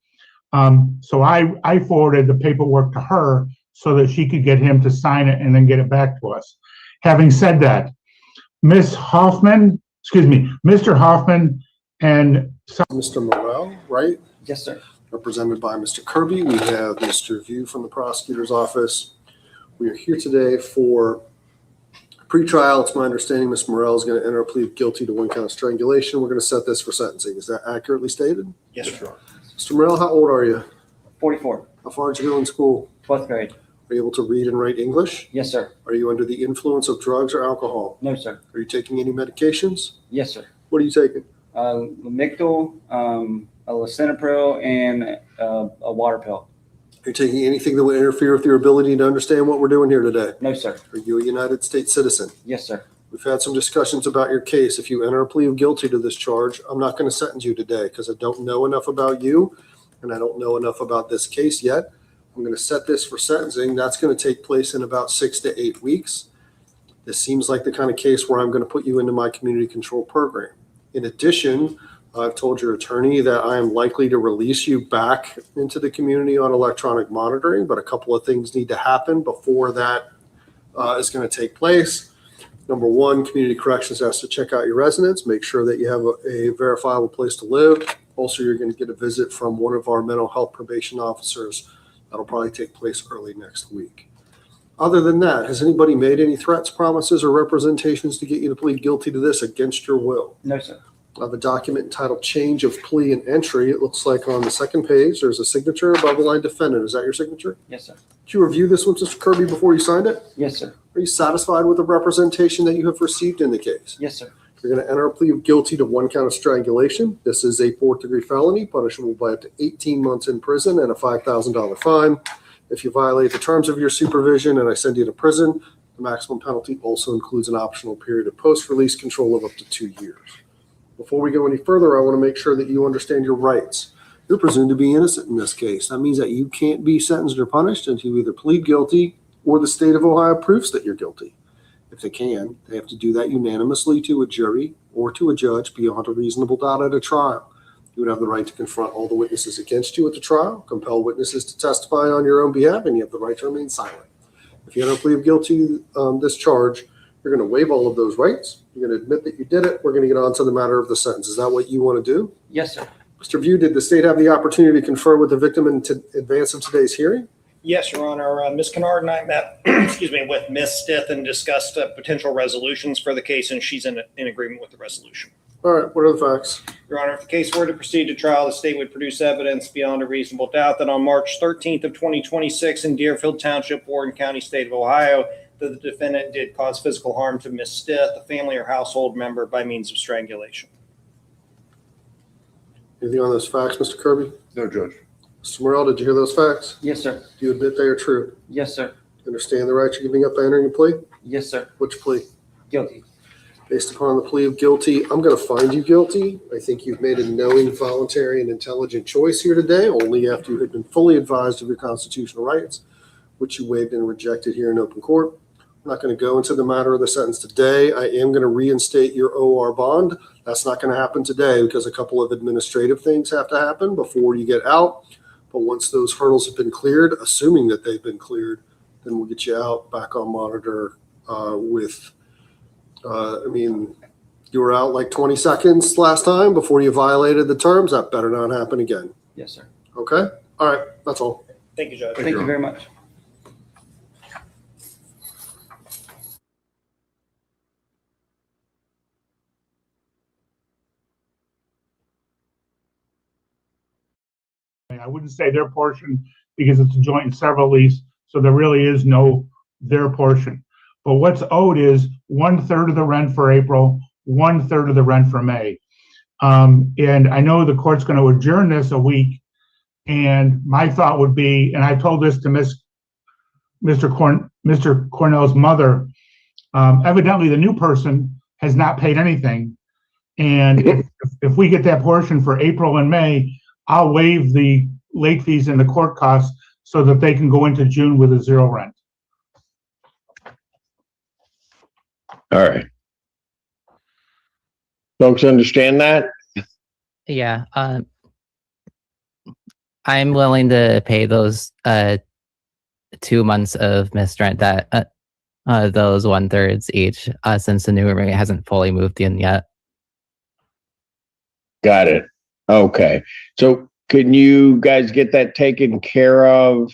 So I forwarded the paperwork to her so that she could get him to sign it and then get it back to us. Having said that, Mr. Hoffman and Mr. Morel, right? Yes, sir. Represented by Mr. Kirby. We have Mr. View from the prosecutor's office. We are here today for pretrial. It's my understanding Ms. Morel is going to enter a plea of guilty to 1 count of strangulation. We're going to set this for sentencing. Is that accurately stated? Yes, sir. Mr. Morel, how old are you? 44. How far did you go in school? 12th grade. Are you able to read and write English? Yes, sir. Are you under the influence of drugs or alcohol? No, sir. Are you taking any medications? Yes, sir. What are you taking? Lamictal, a lisinopril, and a water pill. Are you taking anything that would interfere with your ability to understand what we're doing here today? No, sir. Are you a United States citizen? Yes, sir. We've had some discussions about your case. If you enter a plea of guilty to this charge, I'm not going to sentence you today because I don't know enough about you and I don't know enough about this case yet. I'm going to set this for sentencing. That's going to take place in about 6 to 8 weeks. This seems like the kind of case where I'm going to put you into my community control program. In addition, I've told your attorney that I am likely to release you back into the community on electronic monitoring, but a couple of things need to happen before that is going to take place. Number one, community corrections has to check out your residence, make sure that you have a verifiable place to live. Also, you're going to get a visit from one of our mental health probation officers. That'll probably take place early next week. Other than that, has anybody made any threats, promises, or representations to get you to plead guilty to this against your will? No, sir. I have a document entitled Change of Plea and Entry. It looks like on the second page, there's a signature above the line defendant. Is that your signature? Yes, sir. Did you review this with Mr. Kirby before you signed it? Yes, sir. Are you satisfied with the representation that you have received in the case? Yes, sir. You're going to enter a plea of guilty to 1 count of strangulation. This is a 4th-degree felony, punishable by up to 18 months in prison and a $5,000 fine. If you violate the terms of your supervision and I send you to prison, the maximum penalty also includes an optional period of post-release control of up to 2 years. Before we go any further, I want to make sure that you understand your rights. You're presumed to be innocent in this case. That means that you can't be sentenced or punished until you either plead guilty or the state of Ohio proves that you're guilty. If they can, they have to do that unanimously to a jury or to a judge beyond a reasonable doubt at a trial. You would have the right to confront all the witnesses against you at the trial, compel witnesses to testify on your own behalf, and you have the right to remain silent. If you enter a plea of guilty on this charge, you're going to waive all of those rights. You're going to admit that you did it. We're going to get on to the matter of the sentence. Is that what you want to do? Yes, sir. Mr. View, did the state have the opportunity to confer with the victim in advance of today's hearing? Yes, Your Honor. Ms. Kennard and I met, with Ms. Stith and discussed potential resolutions for the case, and she's in agreement with the resolution. All right. What are the facts? Your Honor, if the case were to proceed to trial, the state would produce evidence beyond a reasonable doubt that on March 13th of 2026 in Deerfield Township, Warden County, state of Ohio, that the defendant did cause physical harm to Ms. Stith, a family or household member, by means of strangulation. Anything on those facts, Mr. Kirby? No, Judge. Mr. Morrell, did you hear those facts? Yes, sir. Do you admit they are true? Yes, sir. Understand the right you're giving up by entering a plea? Yes, sir. Which plea? Guilty. Based upon the plea of guilty, I'm going to find you guilty. I think you've made a knowing, voluntary, and intelligent choice here today, only after you had been fully advised of your constitutional rights, which you waived and rejected here in open court. I'm not going to go into the matter of the sentence today. I am going to reinstate your OR bond. That's not going to happen today because a couple of administrative things have to happen before you get out. But once those hurdles have been cleared, assuming that they've been cleared, then we'll get you out back on monitor you were out like 20 seconds last time before you violated the terms. That better not happen again. Yes, sir. Okay? All right. That's all. Thank you, Judge. Thank you very much. I wouldn't say their portion because it's a joint and several lease, so there really is no their portion. But what's owed is 1/3 of the rent for April, 1/3 of the rent for May. And I know the court's going to adjourn this a week. And my thought would be, and I told this to Mr. Cornell's mother, evidently the new person has not paid anything. And if we get that portion for April and May, I'll waive the late fees and the court costs so that they can go into June with a zero rent. All right. Folks understand that? Yeah. I'm willing to pay those 2 months of missed rent, that those 1/3 each, since the new roommate hasn't fully moved in yet. Got it. Okay. So can you guys get that taken care of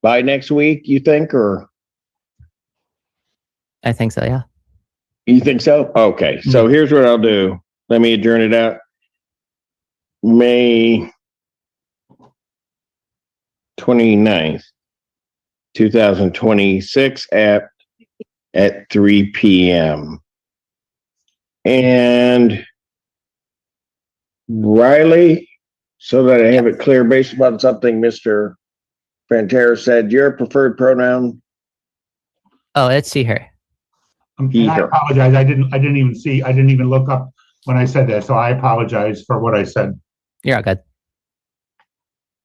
by next week, you think, or? I think so, yeah. You think so? Okay. So here's what I'll do. Let me adjourn it out. May 29th, 2026 at 3 p.m. And Riley, so that I have it clear based upon something Mr. Frantera said, your preferred pronoun? Oh, it's she, her. And I apologize. I didn't even look up when I said that. So I apologize for what I said. You're all good.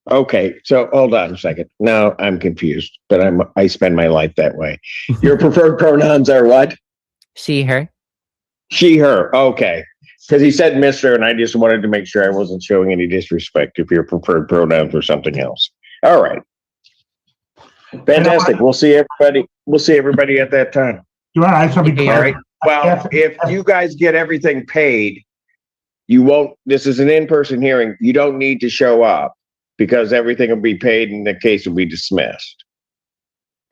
Okay, so hold on a second. Now I'm confused, but I spend my life that way. Your preferred pronouns are what? She, her. She, her. Okay. Because he said Mr. and I just wanted to make sure I wasn't showing any disrespect if your preferred pronouns were something else. All right. Fantastic. We'll see everybody. We'll see everybody at that time. All right. Well, if you guys get everything paid, you won't, this is an in-person hearing. You don't need to show up because everything will be paid and the case will be dismissed.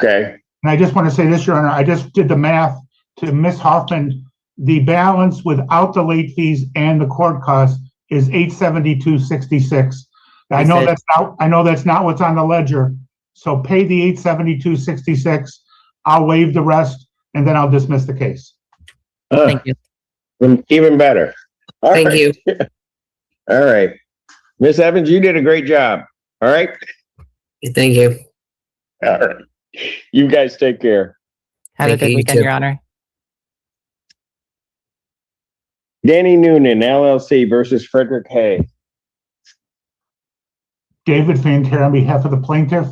Okay. And I just want to say this, Your Honor, I just did the math to Ms. Hoffman. The balance without the late fees and the court costs is $872.66. I know that's not what's on the ledger. So pay the $872.66. I'll waive the rest and then I'll dismiss the case. Thank you. Even better. Thank you. All right. Miss Evans, you did a great job. All right. Thank you. All right. You guys take care. Have a good weekend, Your Honor. Danny Noonan, LLC versus Frederick Hay. David Fantera on behalf of the plaintiff.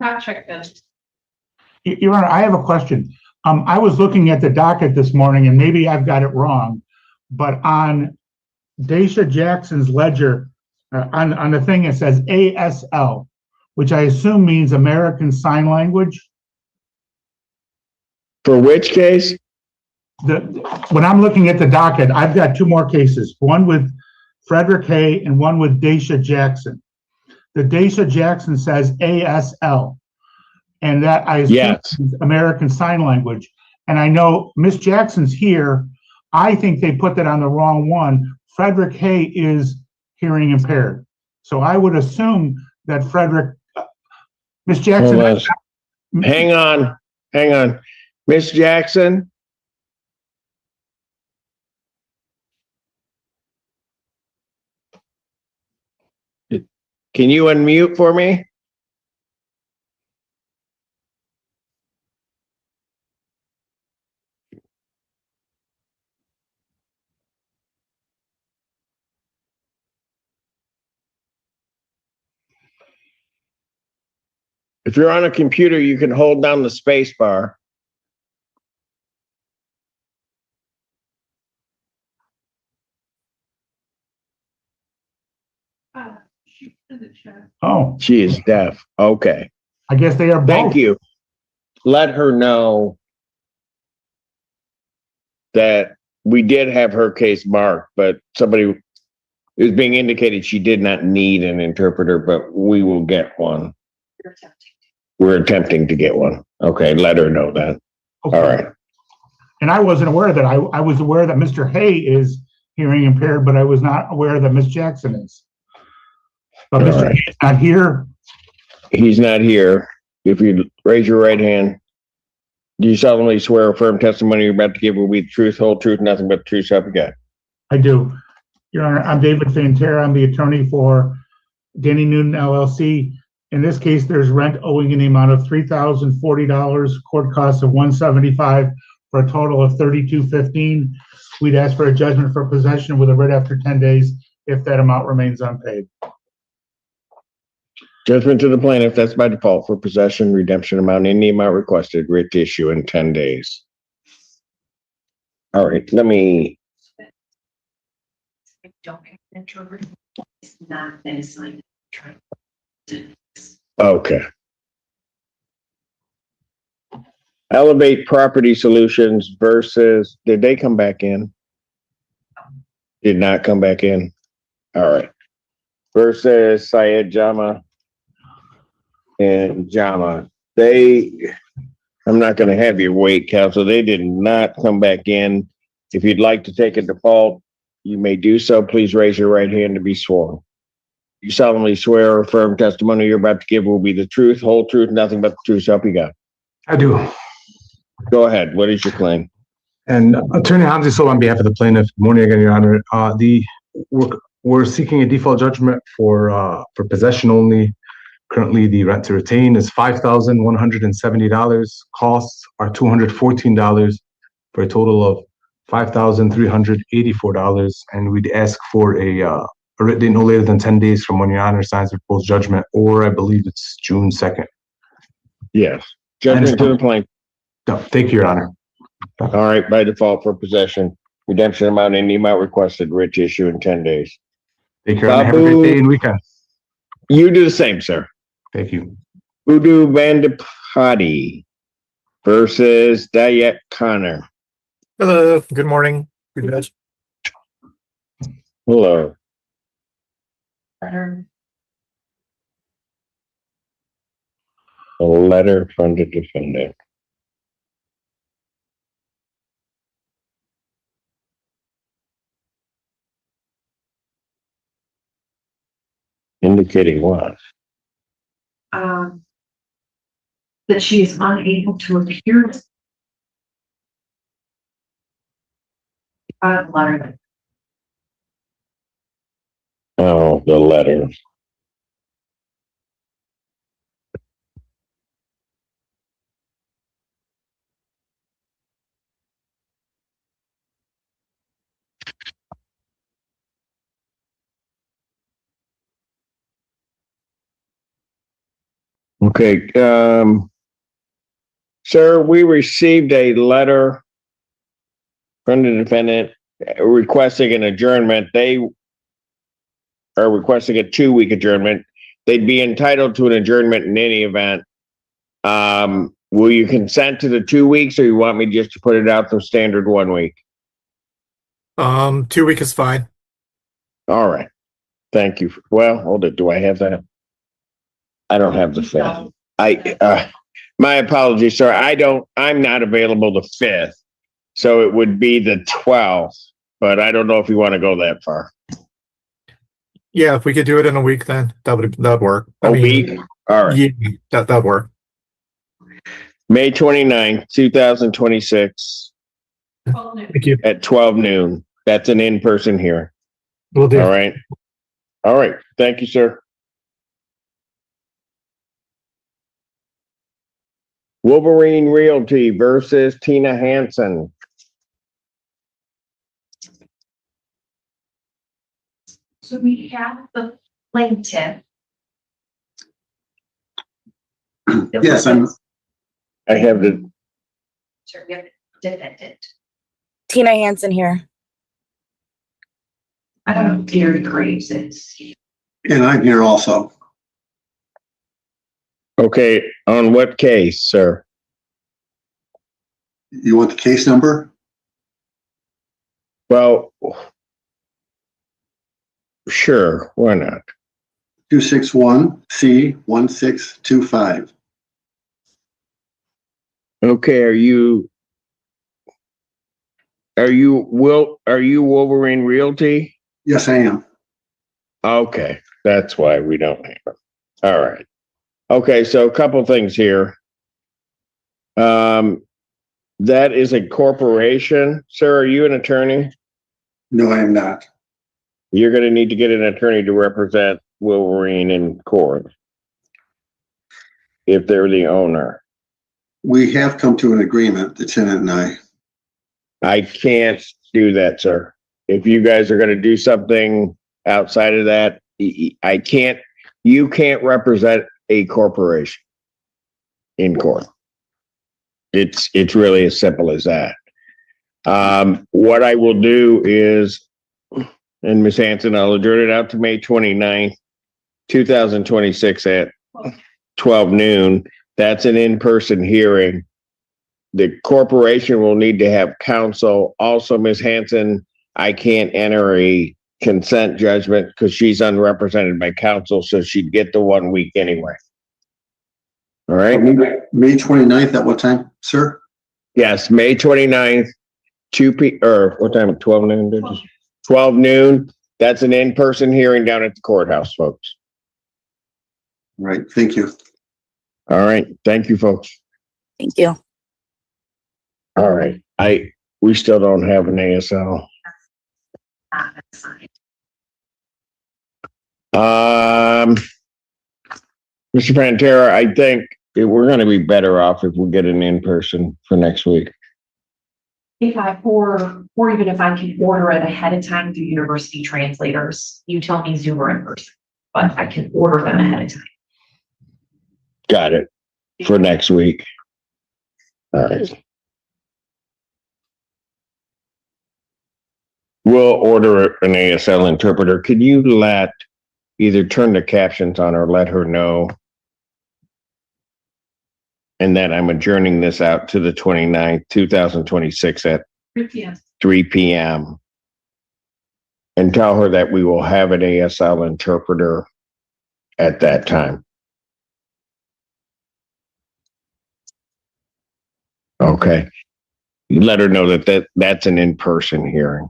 Patrick. Your Honor, I have a question. I was looking at the docket this morning and maybe I've got it wrong, but on Daisha Jackson's ledger, on the thing, it says ASL, which I assume means American Sign Language. For which case? When I'm looking at the docket, I've got two more cases, one with Frederick Hay and one with Daisha Jackson. The Daisha Jackson says ASL, and that I assume is American Sign Language. And I know Miss Jackson's here. I think they put that on the wrong one. Frederick Hay is hearing impaired. So I would assume that Miss Jackson. Hang on. Miss Jackson. Can you unmute for me? If you're on a computer, you can hold down the space bar. Oh, She is deaf. Okay. I guess they are both. Thank you. Let her know that we did have her case marked, but somebody is being indicated she did not need an interpreter, but we will get one. We're attempting to get one. Okay, let her know that. Okay. All right. And I wasn't aware of that. I was aware that Mr. Hay is hearing impaired, but I was not aware that Ms. Jackson is. But All Mr. right. Hay is not here. He's not here. If you raise your right hand, do you solemnly swear or affirm testimony you're about to give will be the truth, whole truth, nothing but the truth, so help you God? I do. Your Honor, I'm David Fantera. I'm the attorney for Danny Newton LLC. In this case, there's rent owing in the amount of $3,040, court costs of $175 for a total of $3,215. We'd ask for a judgment for possession with a writ after 10 days if that amount remains unpaid. Judgment to the plaintiff, that's by default for possession, redemption amount in the amount requested, writ to issue in 10 days. All right, let me. Okay. Elevate Property Solutions versus, did they come back in? Did not come back in. All right. Versus Syed Jama and Jama. I'm not going to have you wait, counsel. They did not come back in. If you'd like to take a default, you may do so. Please raise your right hand to be sworn. You solemnly swear or affirm testimony you're about to give will be the truth, whole truth, nothing but the truth, so help you God. I do. Go ahead. What is your claim? And Attorney Hamzi Sol on behalf of the plaintiff. Good morning again, Your Honor. We're seeking a default judgment for possession only. Currently, the rent to retain is $5,170. Costs are $214 for a total of $5,384. And we'd ask for a writ date no later than 10 days from when Your Honor signs the proposed judgment, or I believe it's June 2nd. Yes. Judgment to the plaintiff. No, thank you, Your Honor. All right, by default for possession, redemption amount in the amount requested, writ to issue in 10 days. Thank you, Your Honor. Have a great day and weekend. You do the same, sir. Thank you. Udu Bandipati versus Dayet Connor. Hello, good morning. Good judge. Hello. A letter from the defendant. Indicating what? That she is unable to appear. Letter. Oh, the letter. Okay, sir, we received a letter from the defendant requesting an adjournment. They are requesting a 2-week adjournment. They'd be entitled to an adjournment in any event. Will you consent to the 2 weeks, or you want me just to put it out the standard 1 week? 2 week is fine. All right. Thank you. Well, hold it. Do I have that? I don't have the 5th. My apologies, sir. I'm not available the 5th. So it would be the 12th, but I don't know if you want to go that far. Yeah, if we could do it in a week, then that'd work. A week? All right. Yeah, that'd work. May 29th, 2026. Thank you. At 12 noon. That's an in-person hearing. Will do. All right. All right. Thank you, sir. Wolverine Realty versus Tina Hansen. So we have the plaintiff. Yes, I have the, Sure, we have the defendant. Tina Hansen here. I don't know if Gary Graves is. and I'm here also. okay, on what case, sir? You want the case number? Well, sure, why not? 261C1625. Okay, are you Wolverine Realty? Yes, I am. Okay, that's why we don't have it. All right. Okay, so a couple things here. That is a corporation. Sir, are you an attorney? No, I am not. You're going to need to get an attorney to represent Wolverine in court if they're the owner. We have come to an agreement, the tenant and I. I can't do that, sir. If you guys are going to do something outside of that, I can't, you can't represent a corporation in court. It's really as simple as that. What I will do is, and Ms. Hanson, I'll adjourn it out to May 29th, 2026 at 12 noon. That's an in-person hearing. The corporation will need to have counsel. Also, Ms. Hanson, I can't enter a consent judgment because she's unrepresented by counsel, so she'd get the 1 week anyway. All right? May 29th at what time, sir? Yes, May 29th, 2 p. or what time? 12 noon? 12 noon. That's an in-person hearing down at the courthouse, folks. Right. Thank you. All right. Thank you, folks. Thank you. All right. We still don't have an ASL. Mr. Pantera, I think we're going to be better off if we get an in-person for next week. Or even if I can order it ahead of time through university translators, you tell me Zoom or in person, but I can order them ahead of time. Got it. For next week. All right. We'll order an ASL interpreter. Can you either turn the captions on or let her know? And then I'm adjourning this out to the 29th, 2026 at 3 p.m. And tell her that we will have an ASL interpreter at that time. Okay. Let her know that's an in-person hearing.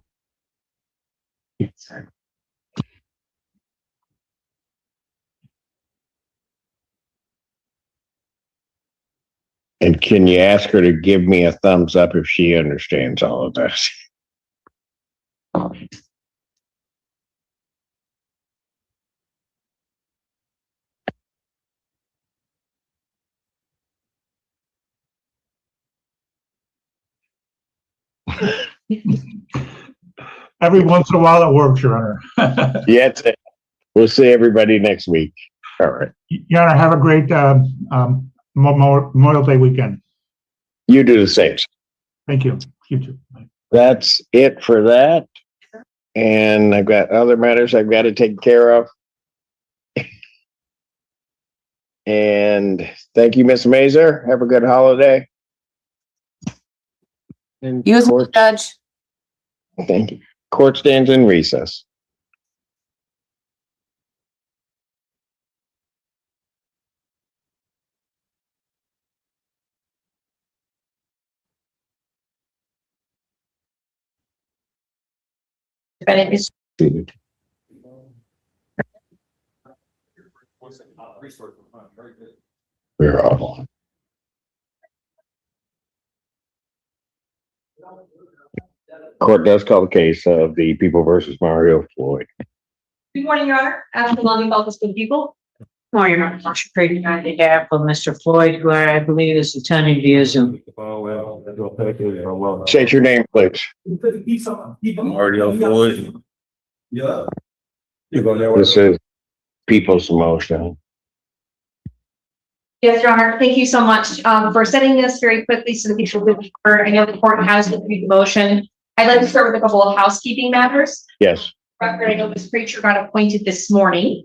And can you ask her to give me a thumbs up if she understands all of this? Every once in a while it works, Your Honor. Yeah, we'll see everybody next week. All right. Your Honor, have a great Memorial Day weekend. You do the same. Thank you. You too. That's it for that. And I've got other matters I've got to take care of. And thank you, Miss Mazer. Have a good holiday. And You as well, Judge. Thank you. Court stands in recess. Defendant is Seated. We're all. Court does call the case of the People versus Mario Floyd. Good morning, Your Honor. Ashton Longing, Office for the People. Morning, I'm Marcia Creighton on behalf of Mr. Floyd, who I believe is attending via Zoom. State your name, please. Mario Floyd. Yeah. This is People's Motion. Yes, Your Honor, thank you so much for setting this very quickly so that people could be heard. I know the court has reviewed the motion. I'd like to start with a couple of housekeeping matters. Yes. Record, I know Ms. Preacher got appointed this morning.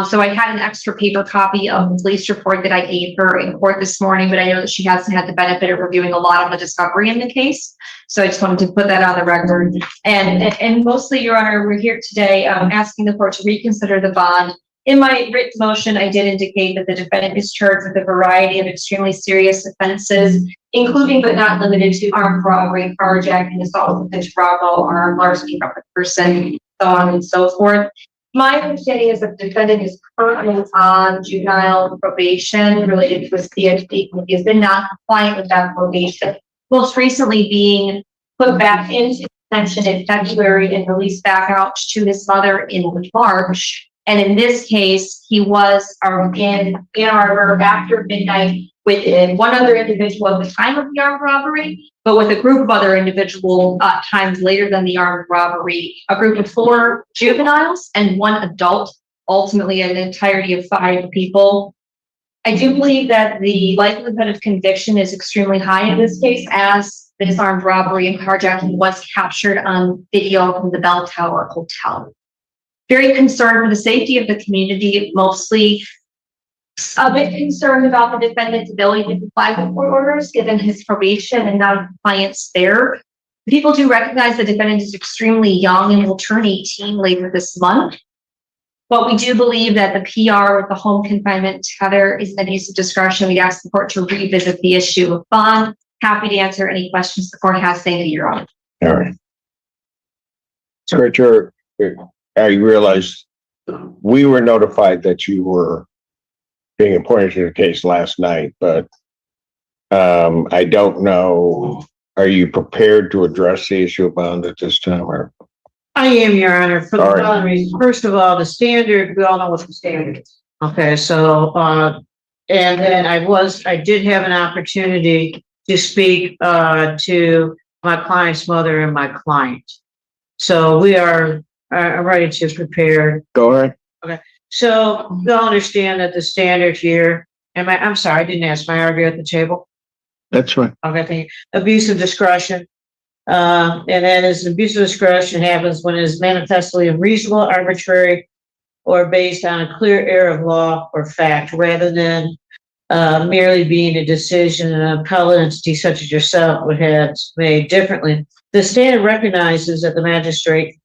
So I had an extra paper copy of the police report that I gave her in court this morning, but I know that she hasn't had the benefit of reviewing a lot of the discovery in the case. So I just wanted to put that on the record. And mostly, Your Honor, we're here today asking the court to reconsider the bond. In my written motion, I did indicate that the defendant is charged with a variety of extremely serious offenses, including but not limited to armed robbery, carjacking, assault with intent to rob, armed larceny from a person, so on and so forth. My understanding is that the defendant is currently on juvenile probation related to a CHP. He has been not compliant with that probation, most recently being put back into detention in February and released back out to his mother in March. And in this case, he was in Ann Arbor after midnight with one other individual at the time of the armed robbery, but with a group of other individuals times later than the armed robbery, a group of 4 juveniles and 1 adult, ultimately an entirety of 5 people. I do believe that the likelihood of conviction is extremely high in this case, as this armed robbery and carjacking was captured on video from the Bell Tower Hotel. Very concerned for the safety of the community, mostly a bit concerned about the defendant's ability to comply with court orders, given his probation and non-compliance there. People do recognize the defendant is extremely young and will turn 18 later this month. But we do believe that the PR with the home confinement tether is an abuse of discretion. We'd ask the court to revisit the issue of bond. Happy to answer any questions the court has. Thank you, Your Honor. All right. Richard, I realized we were notified that you were being appointed to the case last night, but I don't know. Are you prepared to address the issue of bond at this time? Or I am, Your Honor, for the following reasons. First of all, the standard, we all know what the standard is. Okay, so, and then I did have an opportunity to speak to my client's mother and my client. So we are ready to prepare. Go ahead. Okay, so we all understand that the standard here, I'm sorry, I didn't ask my arguer at the table. That's right. Okay, thank you. Abuse of discretion. And that is abuse of discretion happens when it is manifestly unreasonable, arbitrary, or based on a clear error of law or fact, rather than merely being a decision an appellate entity such as yourself would have made differently. The standard recognizes that the magistrate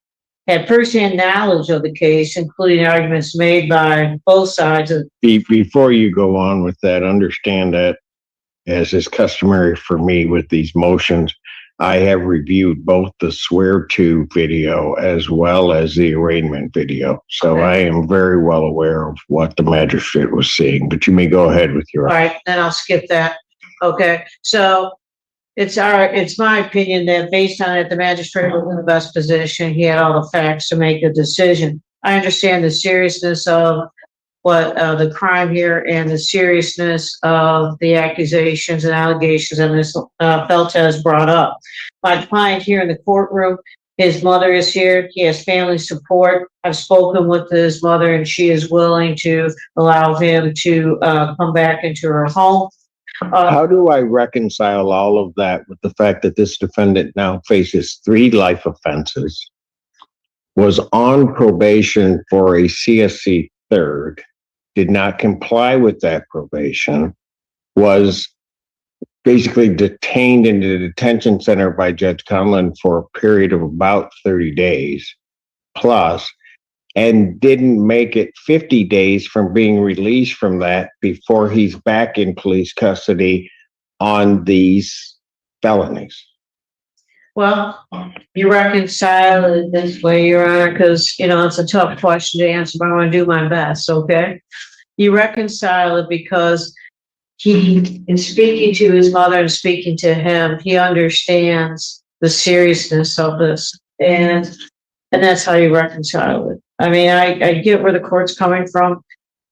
had firsthand knowledge of the case, including arguments made by both sides. Before you go on with that, understand that, as is customary for me with these motions, I have reviewed both the swear to video as well as the arraignment video. So I am very well aware of what the magistrate was seeing, but you may go ahead with your. All right, then I'll skip that. Okay, so it's my opinion that based on it, the magistrate was in the best position. He had all the facts to make a decision. I understand the seriousness of what the crime here and the seriousness of the accusations and allegations that Ms. Feltes brought up. My client here in the courtroom, his mother is here. He has family support. I've spoken with his mother and she is willing to allow him to come back into her home. How do I reconcile all of that with the fact that this defendant now faces 3 life offenses, was on probation for a CSC 3rd, did not comply with that probation, was basically detained in the detention center by Judge Conlon for a period of about 30 days plus, and didn't make it 50 days from being released from that before he's back in police custody on these felonies? Well, you reconcile it this way, Your Honor, because, it's a tough question to answer, but I'm going to do my best, okay? You reconcile it because he, in speaking to his mother and speaking to him, he understands the seriousness of this, and that's how you reconcile it. I mean, I get where the court's coming from.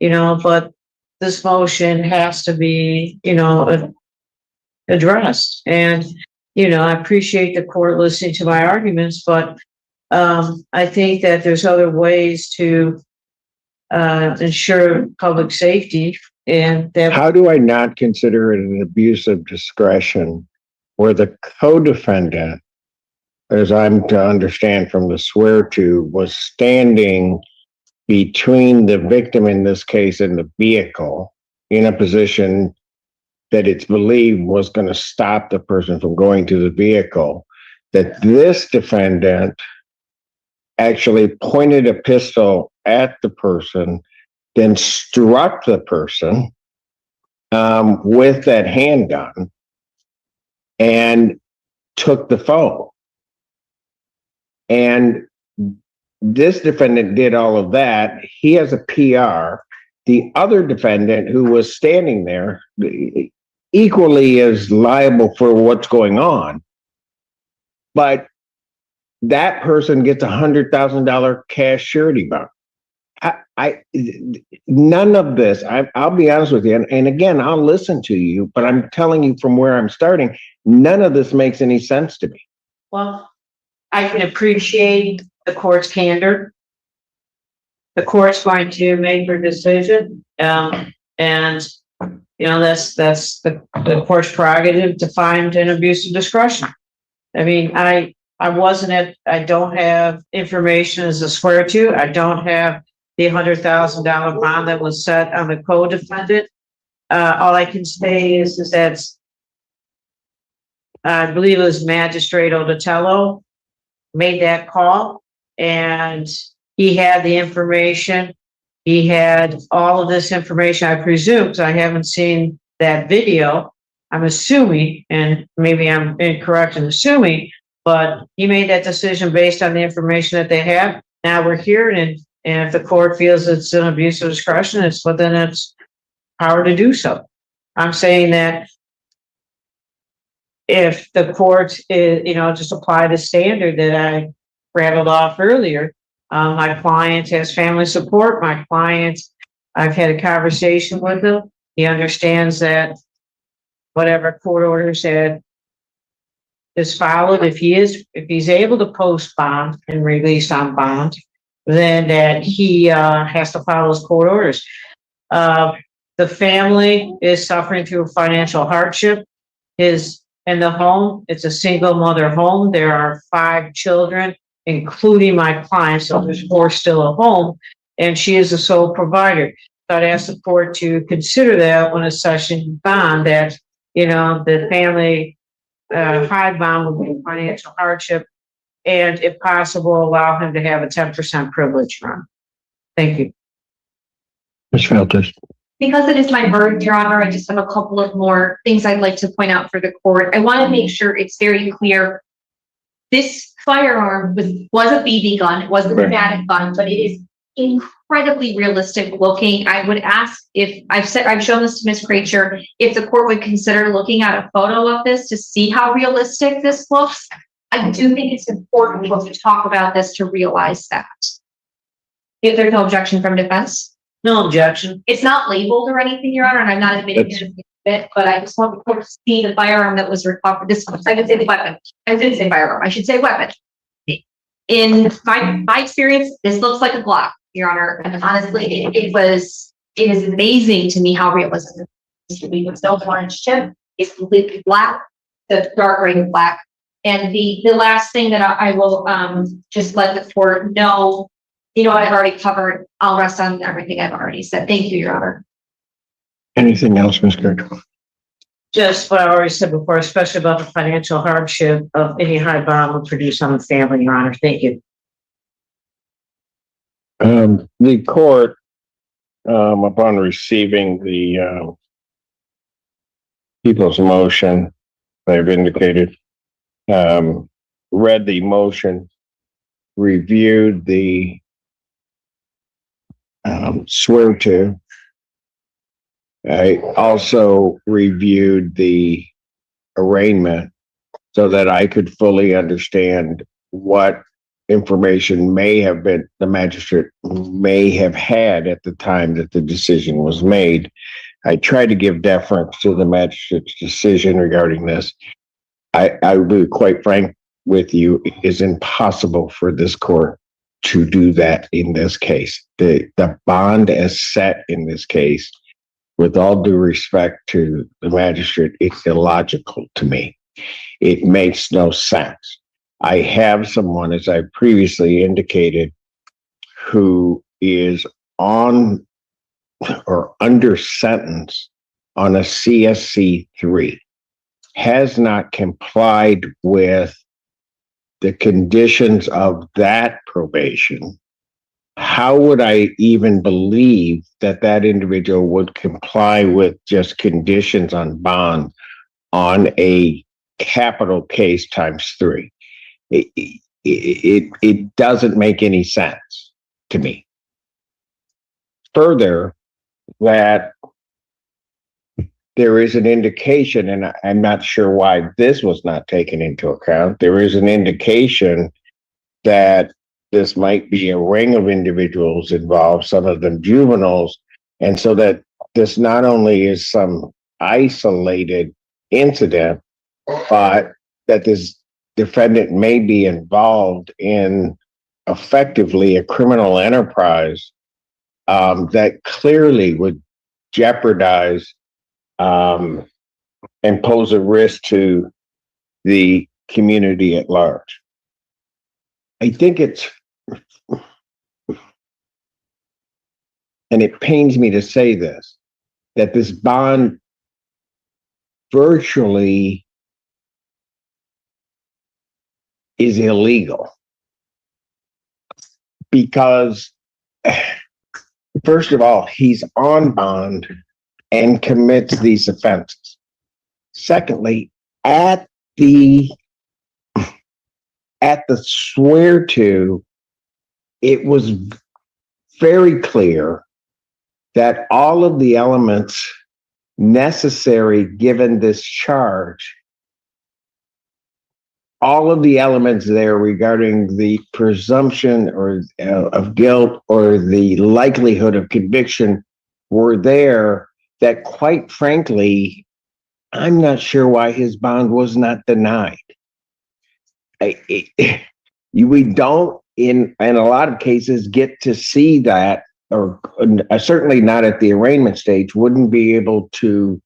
but this motion has to be, addressed. And, I appreciate the court listening to my arguments, but I think that there's other ways to ensure public safety, and that. How do I not consider it an abuse of discretion where the co-defendant, as I'm to understand from the swear to, was standing between the victim in this case and the vehicle in a position that it's believed was going to stop the person from going to the vehicle, that this defendant actually pointed a pistol at the person, then struck the person with that handgun and took the phone. And this defendant did all of that. He has a PR. The other defendant who was standing there equally is liable for what's going on. But that person gets $100,000 cash surety bond. None of this, I'll be honest with you, and again, I'll listen to you, but I'm telling you from where I'm starting, none of this makes any sense to me. Well, I can appreciate the court's candor. The court's going to make their decision, and that's the court's prerogative to find an abuse of discretion. I mean, I don't have information as a swear to. I don't have the $100,000 bond that was set on the co-defendant. All I can say is that I believe it was Magistrate Oda made that call, and he had the information. He had all of this information, I presume, because I haven't seen that video. I'm assuming, and maybe I'm incorrect in assuming, but he made that decision based on the information that they have. Now we're here, and if the court feels it's an abuse of discretion, it's within its power to do so. I'm saying that if the court is, just apply the standard that I rattled off earlier, my client has family support. My client, I've had a conversation with him. He understands that whatever court order said is followed. If he's able to post bond and release on bond, then that he has to follow his court orders. The family is suffering through financial hardship. In the home, it's a single mother home. There are 5 children, including my client, so there's 4 still at home, and she is the sole provider. So I'd ask the court to consider that when assessing bond, that, the family high bond would be financial hardship, and if possible, allow him to have a 10% privilege run. Thank you. Ms. Feltus. Because it is my birth, Your Honor, I just have a couple of more things I'd like to point out for the court. I want to make sure it's very clear. This firearm was a BB gun. It was a pneumatic gun, but it is incredibly realistic looking. I would ask if I've shown this to Ms. Cracher, if the court would consider looking at a photo of this to see how realistic this looks. I do think it's important when we talk about this to realize that. If there's no objection from defense. No objection. It's not labeled or anything, Your Honor, and I'm not admitting it, but I just want the court to see the firearm that was recovered. I didn't say the weapon. I didn't say firearm. I should say weapon. In my experience, this looks like a Glock, Your Honor, and honestly, it is amazing to me how realistic this can be. With no orange chip, it's completely black, the dark gray black. And the last thing that I will just let the court know, I've already covered. I'll rest on everything I've already said. Thank you, Your Honor. Anything else, Ms. Kirkland? Just what I already said before, especially about the financial hardship of any high bond will produce on the family, Your Honor. Thank you. The court, upon receiving the people's motion, they've indicated, read the motion, reviewed the swear to. I also reviewed the arraignment so that I could fully understand what information the magistrate may have had at the time that the decision was made. I try to give deference to the magistrate's decision regarding this. I will be quite frank with you, it is impossible for this court to do that in this case. The bond as set in this case, with all due respect to the magistrate, it's illogical to me. It makes no sense. I have someone, as I previously indicated, who is on or under sentence on a CSC3, has not complied with the conditions of that probation. How would I even believe that that individual would comply with just conditions on bond on a capital case times 3? It doesn't make any sense to me. Further, that there is an indication, and I'm not sure why this was not taken into account. There is an indication that this might be a ring of individuals involved, some of them juveniles, and so that this not only is some isolated incident, but that this defendant may be involved in effectively a criminal enterprise that clearly would jeopardize and pose a risk to the community at large. I think it's, and it pains me to say this, that this bond virtually is illegal. Because, first of all, he's on bond and commits these offenses. Secondly, at the swear to, it was very clear that all of the elements necessary given this charge, all of the elements there regarding the presumption or of guilt or the likelihood of conviction were there, that quite frankly, I'm not sure why his bond was not denied. We don't, in a lot of cases, get to see that, or certainly not at the arraignment stage, wouldn't be able to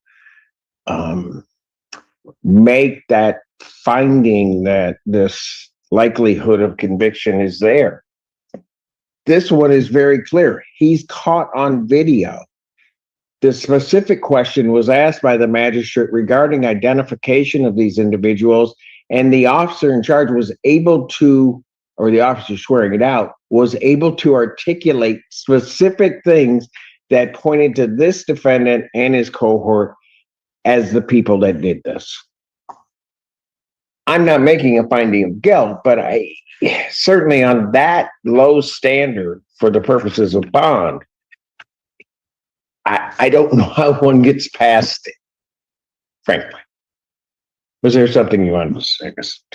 make that finding that this likelihood of conviction is there. This one is very clear. He's caught on video. The specific question was asked by the magistrate regarding identification of these individuals, and the officer in charge was able to, or the officer swearing it out, was able to articulate specific things that pointed to this defendant and his cohort as the people that did this. I'm not making a finding of guilt, but I certainly on that low standard for the purposes of bond, I don't know how one gets past it, frankly. Was there something you wanted to say?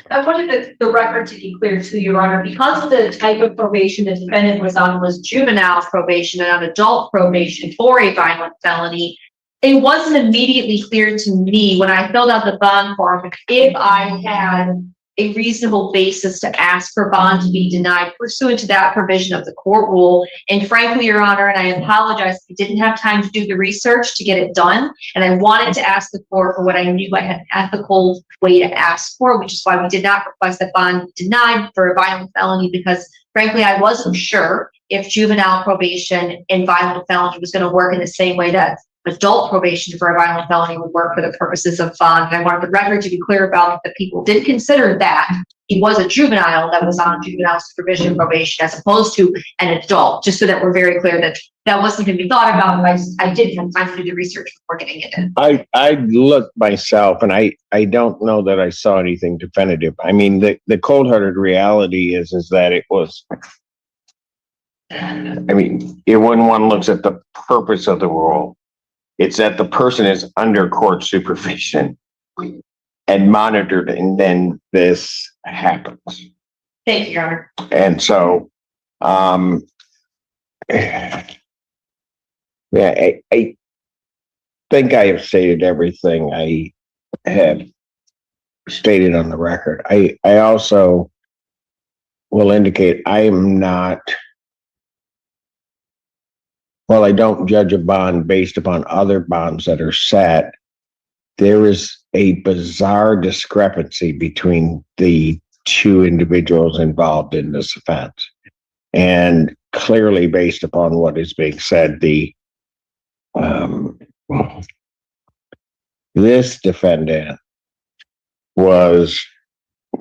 I wanted the record to be clear to Your Honor, because of the type of probation the defendant was on was juvenile probation and on adult probation for a violent felony. It wasn't immediately clear to me when I filled out the bond form if I had a reasonable basis to ask for bond to be denied pursuant to that provision of the court rule. And frankly, Your Honor, and I apologize, I didn't have time to do the research to get it done. And I wanted to ask the court for what I knew I had an ethical way to ask for, which is why we did not request that bond be denied for a violent felony, because frankly, I wasn't sure if juvenile probation and violent felony was going to work in the same way that adult probation for a violent felony would work for the purposes of bond. And I wanted the record to be clear about that people did consider that he was a juvenile that was on juvenile supervision probation as opposed to an adult, just so that we're very clear that that wasn't going to be thought about. I did have time to do the research before getting it in. I looked myself, and I don't know that I saw anything definitive. I mean, the cold-hearted reality is that it was, I mean, when one looks at the purpose of the rule, it's that the person is under court supervision and monitored, and then this happens. Thank you, Your Honor. And so, yeah, I think I have stated everything I have stated on the record. I also will indicate I am not, while I don't judge a bond based upon other bonds that are set, there is a bizarre discrepancy between the two individuals involved in this offense. And clearly, based upon what is being said, this defendant was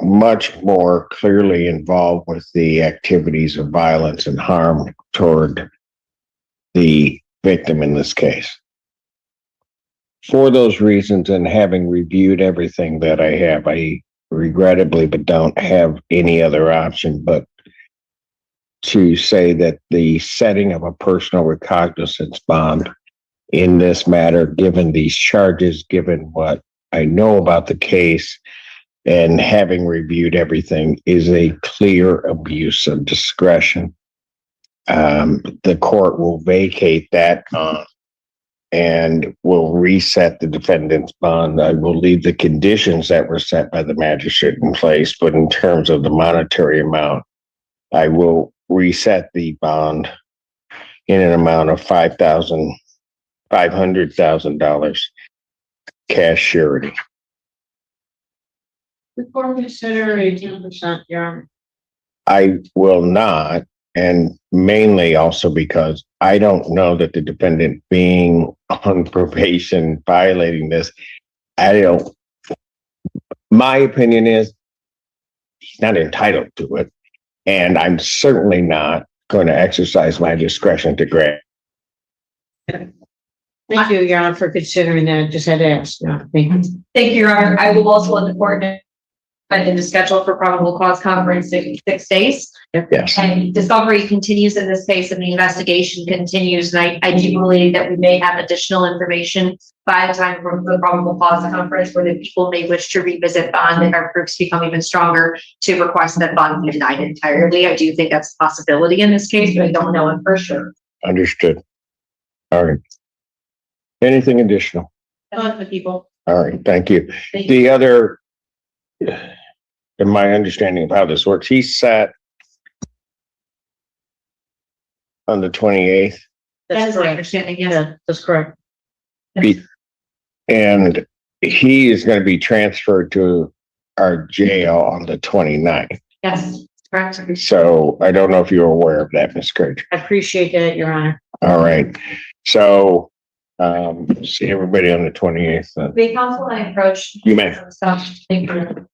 much more clearly involved with the activities of violence and harm toward the victim in this case. For those reasons, and having reviewed everything that I have, I regrettably but don't have any other option but to say that the setting of a personal recognizance bond in this matter, given these charges, given what I know about the case, and having reviewed everything, is a clear abuse of discretion. The court will vacate that bond and will reset the defendant's bond. I will leave the conditions that were set by the magistrate in place, but in terms of the monetary amount, I will reset the bond in an amount of $500,000 cash surety. Before we consider 18%, Your Honor. I will not, and mainly also because I don't know that the defendant being on probation violating this, my opinion is he's not entitled to it, and I'm certainly not going to exercise my discretion to grant. Thank you, Your Honor, for considering that. Just had to ask. Thank you. Thank you, Your Honor. I will also let the court know in the schedule for probable cause conference in 6 days. Yes. And discovery continues in this case and the investigation continues. And I do believe that we may have additional information by the time for the probable cause conference where the people may wish to revisit bond if our proofs become even stronger to request that bond be denied entirely. I do think that's a possibility in this case, but I don't know it for sure. Understood. All right. Anything additional? The people. All right. Thank you. Thank The other, in my understanding of how this works, he sat on the 28th. That is my understanding, yes. Yeah, that's correct. And he is going to be transferred to our jail on the 29th. Yes, correct. So I don't know if you're aware of that, Ms. Craig. I appreciate that, Your Honor. All right. So see everybody on the 28th. Then. The council and approach. You may. Thank you.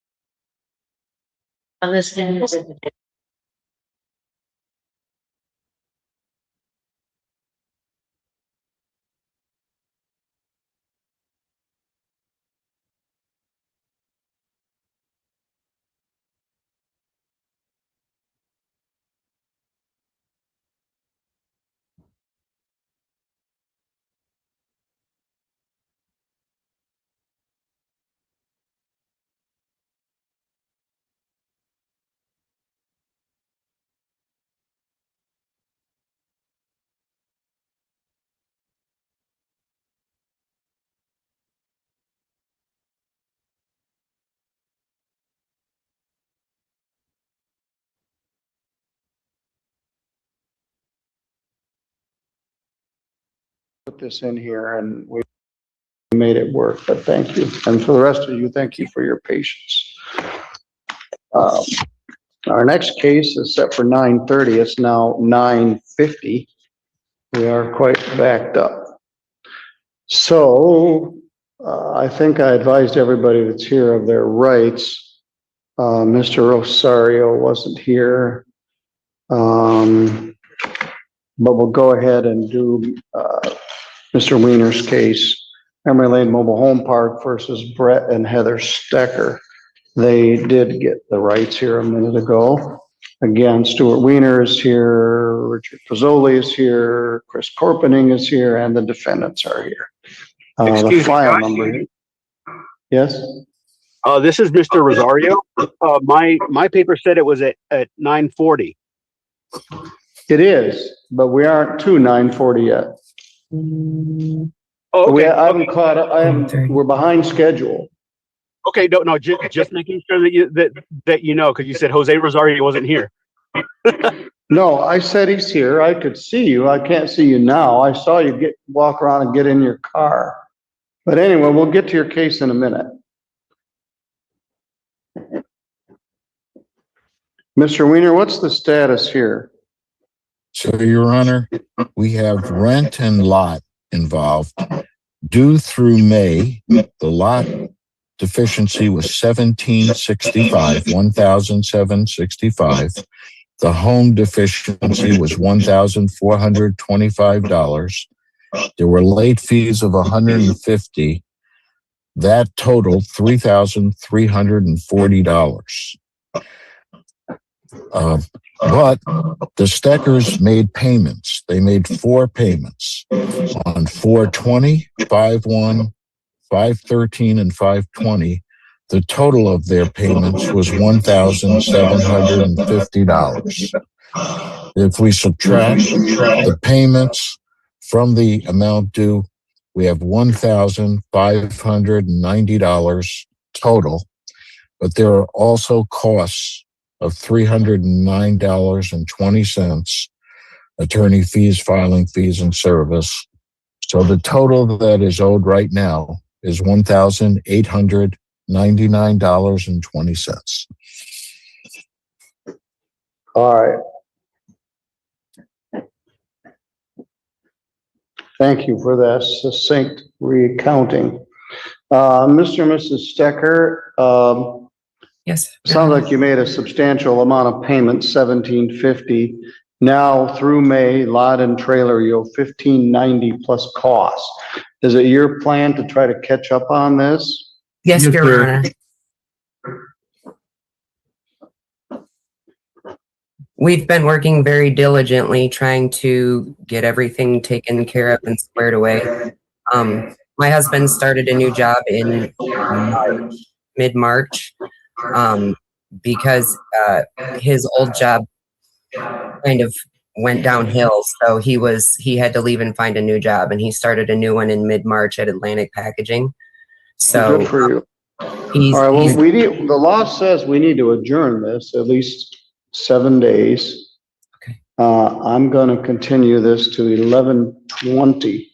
On this end. Put this in here and we made it work, but thank you. And for the rest of you, thank you for your patience. Our next case is set for 9:30. It's now 9:50. We are quite backed up. So I think I advised everybody that's here of their rights. Mr. Rosario wasn't here. But we'll go ahead and do Mr. Wiener's case, Emery Lane Mobile Home Park versus Brett and Heather Stecker. They did get the rights here a minute ago. Again, Stuart Wiener is here, Richard Pozzoli is here, Chris Corpening is here, and the defendants are here. The file number. Yes? This is Mr. Rosario. My paper said it was at 9:40. It is, but we aren't to 9:40 yet. Oh, okay. I haven't caught up. We're behind schedule. Okay, no, just making sure that you know, because you said Jose Rosario wasn't here. No, I said he's here. I could see you. I can't see you now. I saw you walk around and get in your car. But anyway, we'll get to your case in a minute. Mr. Weiner, what's the status here? So, Your Honor, we have rent and lot involved. Due through May, the lot deficiency was $1,765. The home deficiency was $1,425. There were late fees of $150. That totaled $3,340. But the Steckers made payments. They made 4 payments on 4/20, 5/1, 5/13, and 5/20. The total of their payments was $1,750. If we subtract the payments from the amount due, we have $1,590 total. But there are also costs of $309.20, attorney fees, filing fees, and service. So the total that is owed right now is $1,899.20. All right. Thank you for that succinct recounting. Mr. and Mrs. Stecker, yes. Sounds like you made a substantial amount of payments, $1,750. Now through May, lot and trailer, you owe $1,590 plus costs. Is it your plan to try to catch up on this? Yes, Your Honor. We've been working very diligently trying to get everything taken care of and squared away. My husband started a new job in mid-March, because his old job kind of went downhill. So he had to leave and find a new job, and he started a new one in mid-March at Atlantic Packaging. So good for you. All right, well, the law says we need to adjourn this at least 7 days. Okay. I'm going to continue this to 11:20.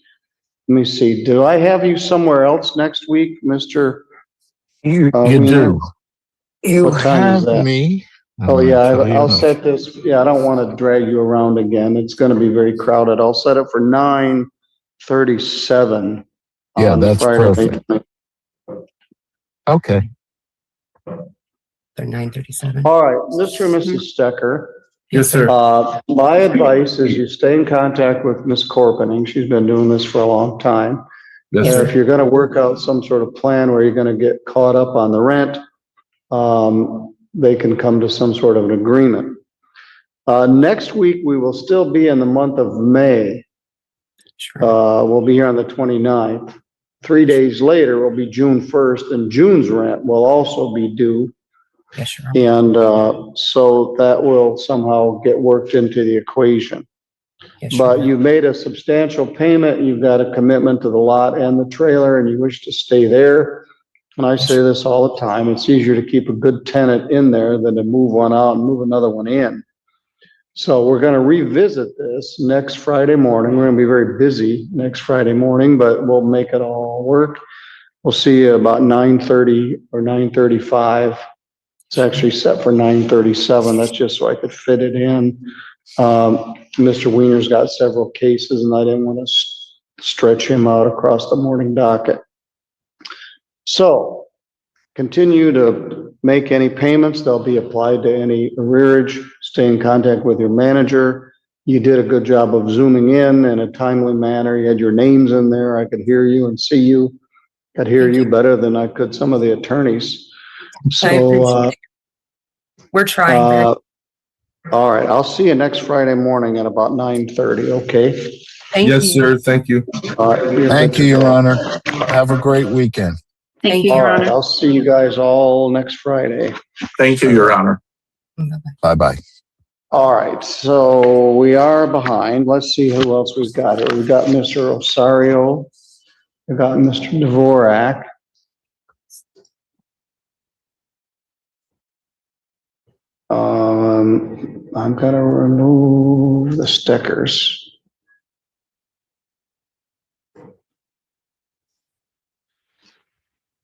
Let me see. Do I have you somewhere else next week, Mr.? You do. You have me. Oh, yeah, I'll set this. Yeah, I don't want to drag you around again. It's going to be very crowded. I'll set it for 9:37. Yeah, that's Friday. perfect. Okay. They're 9:37. All right, Mr. and Mrs. Stecker. Yes, sir. My advice is you stay in contact with Ms. Corpening. She's been doing this for a long time. Yes, sir. If you're going to work out some sort of plan where you're going to get caught up on the rent, they can come to some sort of an agreement. Next week, we will still be in the month of May. Sure. We'll be here on the 29th. 3 days later will be June 1st, and June's rent will also be due. Yes, sure. And so that will somehow get worked into the equation. Yes, sure. But you've made a substantial payment, you've got a commitment to the lot and the trailer, and you wish to stay there. And I say this all the time, it's easier to keep a good tenant in there than to move one out and move another one in. So we're going to revisit this next Friday morning. We're going to be very busy next Friday morning, but we'll make it all work. We'll see you about 9:30 or 9:35. It's actually set for 9:37. That's just so I could fit it in. Mr. Weiner's got several cases, and I didn't want to stretch him out across the morning docket. So continue to make any payments. They'll be applied to any arrearage. Stay in contact with your manager. You did a good job of zooming in a timely manner. You had your names in there. I could hear you and see you. I could hear you better than I could some of the attorneys. So we're trying. All right, I'll see you next Friday morning at about 9:30, okay? Yes, sir. Thank you. All right. Thank you, Your Honor. Have a great weekend. Thank you, All Your right, Honor. I'll see you guys all next Friday. Thank you, Your Honor. Bye-bye. All right, so we are behind. Let's see who else we've got here. We've got Mr. Rosario. We've got Mr. Dvorak. I'm gonna remove the stickers.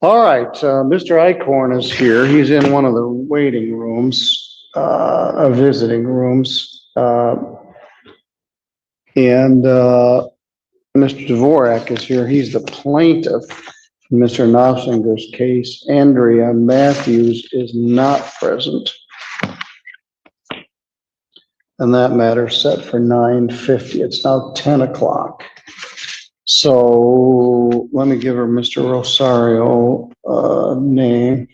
All right, Mr. Icorn is here. He's in one of the waiting rooms, visiting rooms. And Mr. Dvorak is here. He's the plaintiff in Mr. Knopfsinger's case. Andrea Matthews is not present. And that matter set for 9:50. It's now 10 o'clock. So let me give her Mr. Rosario name.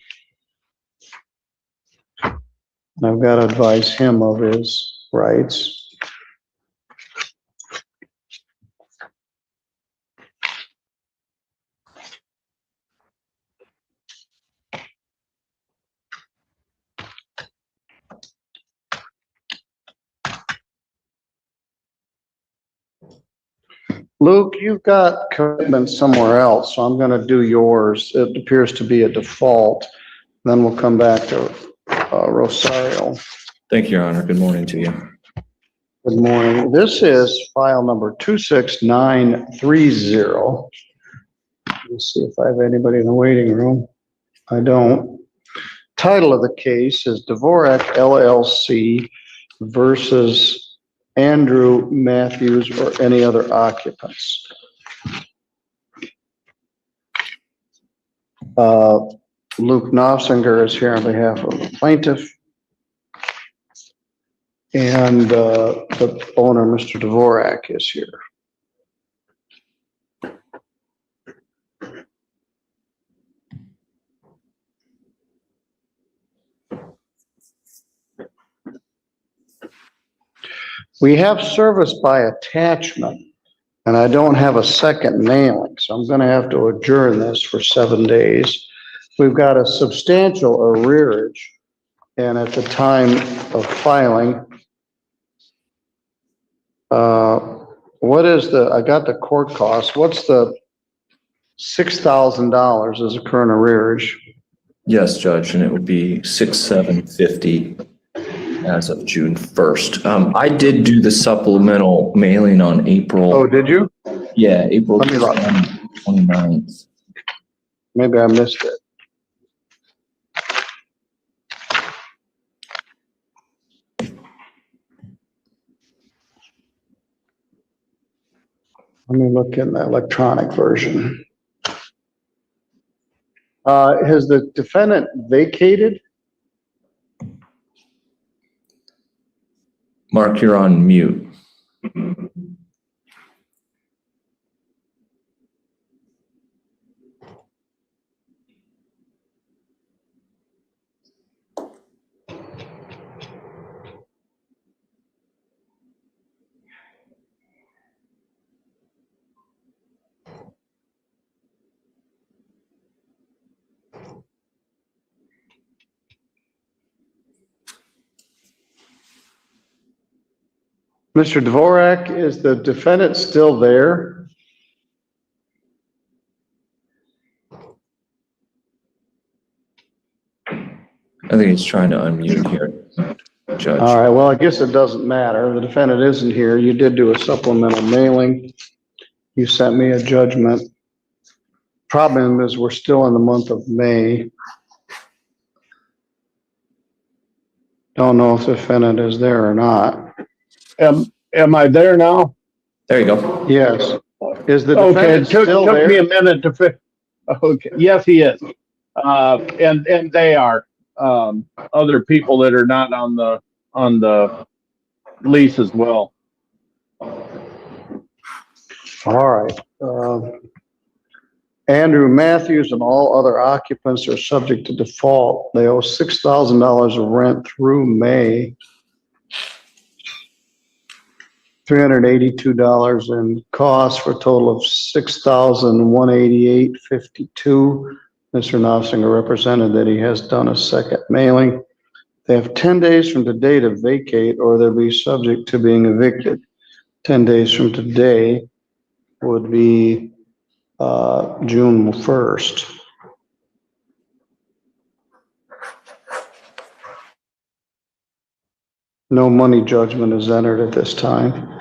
And I've got to advise him of his rights. Luke, you've got commitment somewhere else, so I'm going to do yours. It appears to be a default. Then we'll come back to Rosario. Thank you, Your Honor. Good morning to you. Good morning. This is file number 26930. Let's see if I have anybody in the waiting room. I don't. Title of the case is Dvorak LLC versus Andrew Matthews or any other occupants. Luke Knopfsinger is here on behalf of the plaintiff. And the owner, Mr. Dvorak, is here. We have service by attachment, and I don't have a second mailing, so I'm going to have to adjourn this for 7 days. We've got a substantial arrearage, and at the time of filing, what is I got the court cost. What's the $6,000 is the current arrearage? Yes, Judge, and it would be 6,750 as of June 1st. I did do the supplemental mailing on April. Oh, did you? Yeah, April 29th. Maybe I missed it. Let me look in the electronic version. Has the defendant vacated? Mark, you're on mute. Mr. Dvorak, is the defendant still there? I think he's trying to unmute here, Judge. All right, well, I guess it doesn't matter. The defendant isn't here. You did do a supplemental mailing. You sent me a judgment. Problem is we're still in the month of May. Don't know if the defendant is there or not. Am I there now? There you go. Yes. Is the Okay, defendant still took there? me a minute to okay, yes, he is. And they are, other people that are not on the lease as well. All right. Andrew Matthews and all other occupants are subject to default. They owe $6,000 of rent through May. $382 in costs for a total of $6,188.52. Mr. Knopfinger represented that he has done a second mailing. They have 10 days from today to vacate or they'll be subject to being evicted. 10 days from today would be June 1st. No money judgment is entered at this time.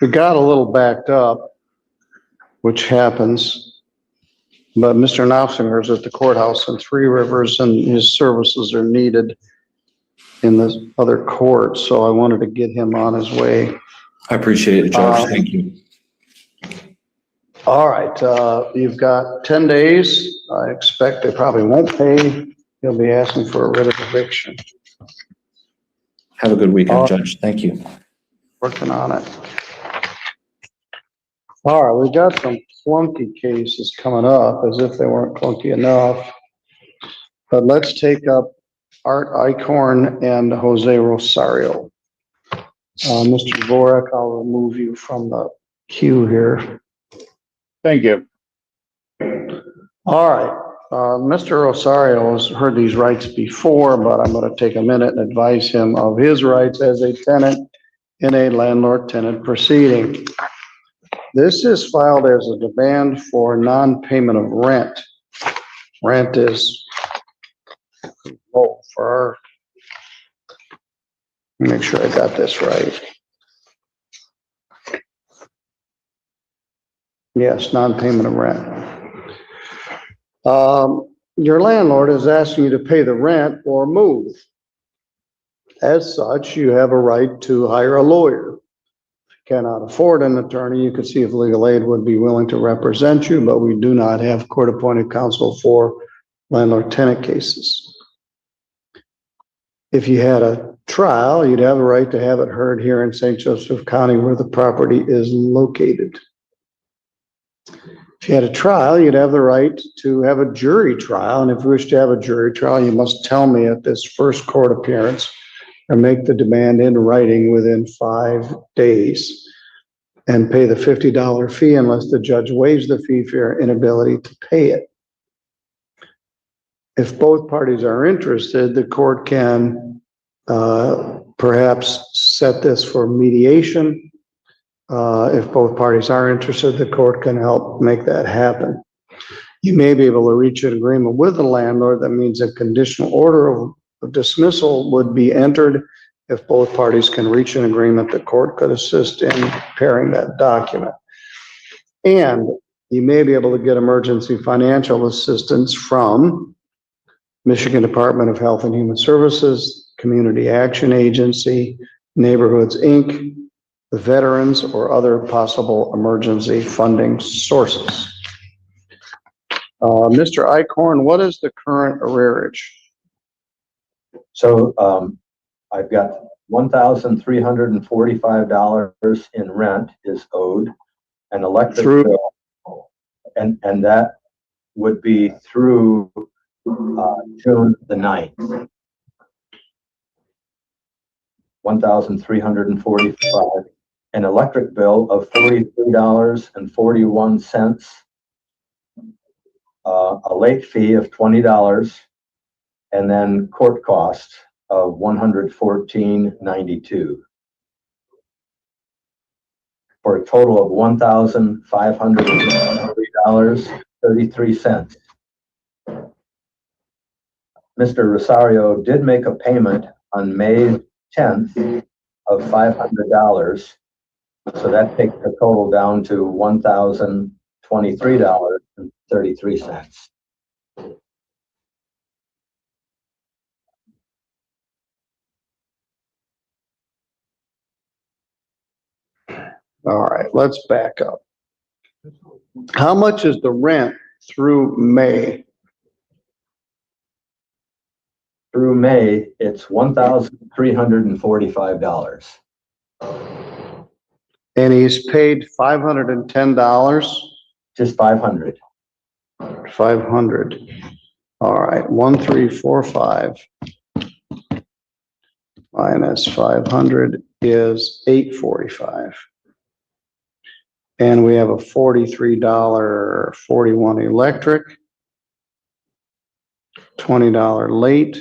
We got a little backed up, which happens, but Mr. Knopfinger is at the courthouse in Three Rivers and his services are needed in this other court, so I wanted to get him on his way. I appreciate it, Judge. Thank you. All right, you've got 10 days. I expect they probably won't pay. He'll be asking for a writ of eviction. Have a good weekend, Judge. Thank you. Working on it. All right, we got some clunky cases coming up, as if they weren't clunky enough. But let's take up Art Eichhorn and Jose Rosario. Mr. Dvorak, I'll remove you from the queue here. Thank you. All right, Mr. Rosario has heard these rights before, but I'm going to take a minute and advise him of his rights as a tenant in a landlord-tenant proceeding. This is filed as a demand for non-payment of rent. Rent is low for our, let me make sure I got this right. Yes, non-payment of rent. Your landlord is asking you to pay the rent or move. As such, you have a right to hire a lawyer. Cannot afford an attorney, you could see if legal aid would be willing to represent you, but we do not have court-appointed counsel for landlord-tenant cases. If you had a trial, you'd have a right to have it heard here in St. Joseph County where the property is located. If you had a trial, you'd have the right to have a jury trial, and if you wish to have a jury trial, you must tell me at this first court appearance or make the demand in writing within 5 days and pay the $50 fee unless the judge waives the fee for your inability to pay it. If both parties are interested, the court can perhaps set this for mediation. If both parties are interested, the court can help make that happen. You may be able to reach an agreement with the landlord. That means a conditional order of dismissal would be entered. If both parties can reach an agreement, the court could assist in preparing that document. And you may be able to get emergency financial assistance from Michigan Department of Health and Human Services, Community Action Agency, Neighborhoods, Inc., the veterans, or other possible emergency funding sources. Mr. Eichhorn, what is the current arrearage? So I've got $1,345 in rent is owed, an electric bill, and that would be through June the 9th. 1,345, an electric bill of $43.41, a late fee of $20, and then court costs of $114.92 for a total of $1,503.33. Mr. Rosario did make a payment on May 10th of $500, so that takes the total down to $1,023.33. All right, let's back up. How much is the rent through May? Through May, it's $1,345. And he's paid $510? Just $500. $500. All right, 1345 minus 500 is 845. And we have a $43.41 electric, $20 late.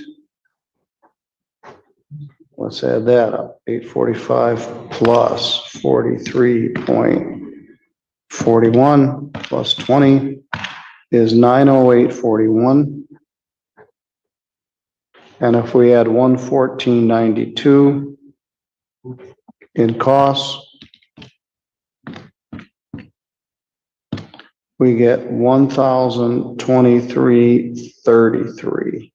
Let's add that up. 845 plus 43.41 plus 20 is 908.41. And if we add 114.92 in costs, we get 1,023.33.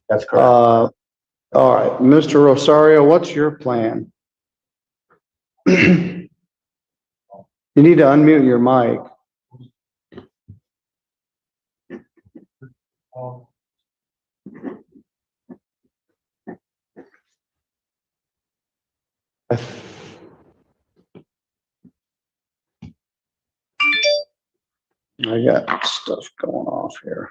That's correct. All right, Mr. Rosario, what's your plan? You need to unmute your mic. I got stuff going off here.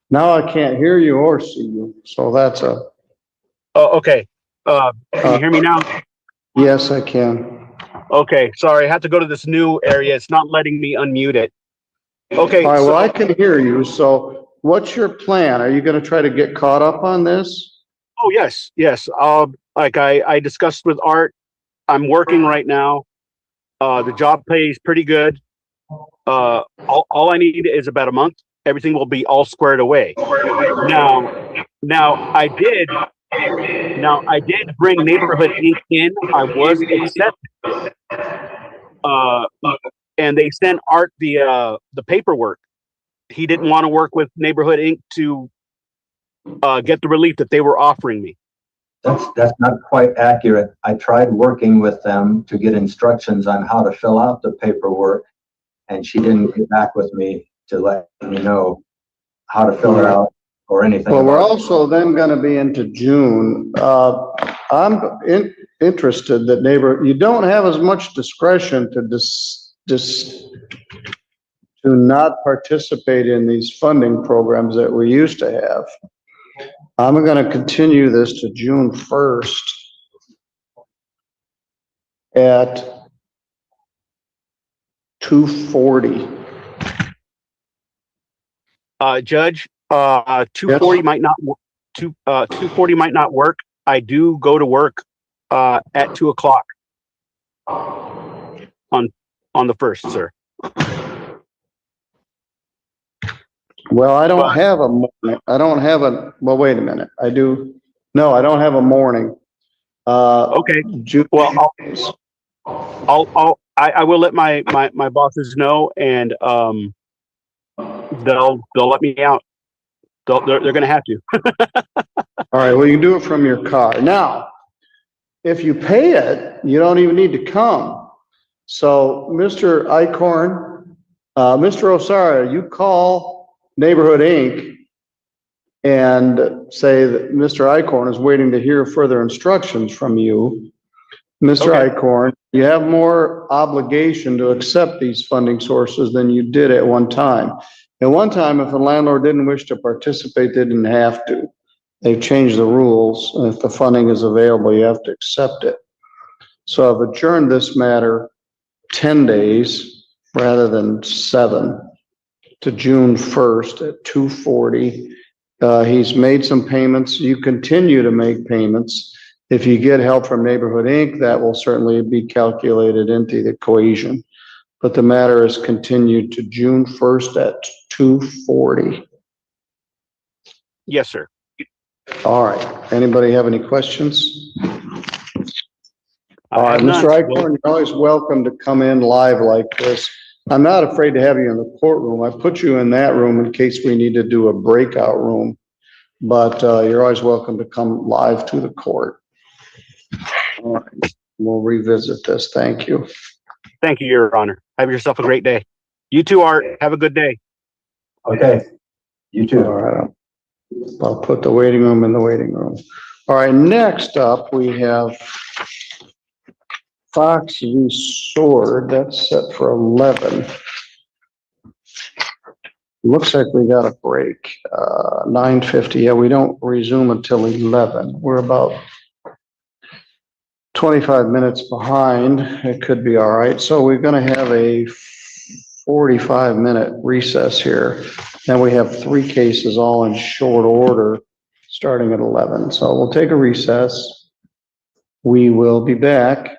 Now I can't hear you or see you, so that's a. Oh, okay. Can you hear me now? Yes, I can. Okay, sorry, I had to go to this new area. It's not letting me unmute it. Okay. All right, well, I can hear you. So what's your plan? Are you going to try to get caught up on this? Oh, yes, yes. Like I discussed with Art, I'm working right now. The job pays pretty good. All I need is about a month. Everything will be all squared away. Now I did bring Neighborhood Inc. in. I was accepted. And they sent Art the paperwork. He didn't want to work with Neighborhood Inc. to get the relief that they were offering me. That's not quite accurate. I tried working with them to get instructions on how to fill out the paperwork, and she didn't get back with me to let me know how to fill it out or anything. Well, we're also then going to be into June. I'm interested that you don't have as much discretion to not participate in these funding programs that we used to have. I'm going to continue this to June 1st at 2:40. Judge, 240 might not 240 might not work. I do go to work at 2 o'clock on the 1st, sir. Well, I don't have a morning. I don't have a, well, wait a minute. I do. No, I don't have a morning. Okay. Well, I will let my bosses know, and they'll let me out. They're going to have to. All right. Well, you can do it from your car. Now, if you pay it, you don't even need to come. So, Mr. Icorn, Mr. Osario, you call Neighborhood Inc. and say that Mr. Icorn is waiting to hear further instructions from you. Mr. Icorn, you have more obligation to accept these funding sources than you did at one time. At one time, if a landlord didn't wish to participate, they didn't have to. They've changed the rules, and if the funding is available, you have to accept it. So I've adjourned this matter 10 days rather than 7 to June 1st at 2:40. He's made some payments. You continue to make payments. If you get help from Neighborhood Inc., that will certainly be calculated into the equation. But the matter is continued to June 1st at 2:40. Yes, sir. All right. Anybody have any questions? All right, Mr. Icorn, you're always welcome to come in live like this. I'm not afraid to have you in the courtroom. I put you in that room in case we need to do a breakout room, but you're always welcome to come live to the court. All right, we'll revisit this. Thank you. Thank you, Your Honor. Have yourself a great day. You too, Art. Have a good day. Okay. You too. All right. I'll put the waiting room in the waiting room. All right, next up we have Fox v. Sword, that's set for 11. Looks like we got a break, 9:50. Yeah, we don't resume until 11. We're about 25 minutes behind. It could be all right. So we're going to have a 45-minute recess here. Then we have 3 cases all in short order starting at 11. So we'll take a recess. We will be back.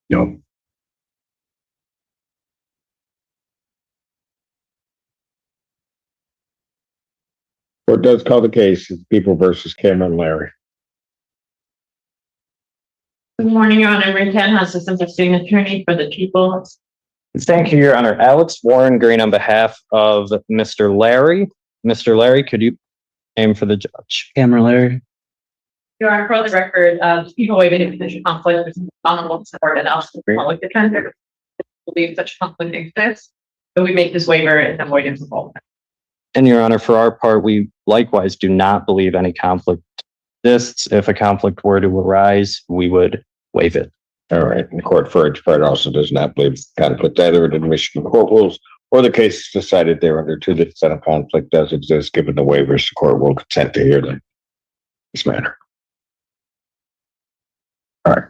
No. Court does call the case, People versus Cameron Larry. Good morning, Your Honor. Rick Henhouse, Assistant Prosecuting Attorney for the People. Thank you, Your Honor. Alex Warren Green on behalf of Mr. Larry. Mr. Larry, could you aim for the judge? Cameron Larry. Your Honor, for the record, people waiving a potential conflict with honorable support and also public defender believe such conflict exists, but we make this waiver in avoidance of all. And Your Honor, for our part, we likewise do not believe any conflict exists. If a conflict were to arise, we would waive it. All right. And the court, for its part, also does not believe conflict either in Michigan court rules or the case is decided thereunder to the extent of conflict does exist. Given the waivers, the court will consent to hear this matter. All right.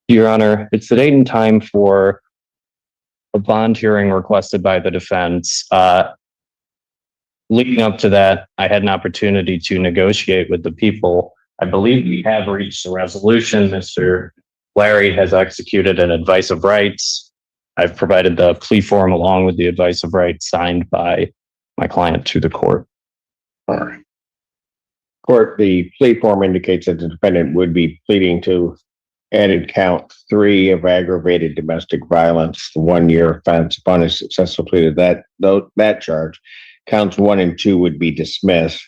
Your Honor, it's the date and time for a bond hearing requested by the defense. Leading up to that, I had an opportunity to negotiate with the people. I believe we have reached a resolution. Mr. Larry has executed an advice of rights. I've provided the plea form along with the advice of rights signed by my client to the court. All right. Court, the plea form indicates that the defendant would be pleading to added count 3 of aggravated domestic violence, the 1-year offense. Upon a successful plea to that charge, counts 1 and 2 would be dismissed.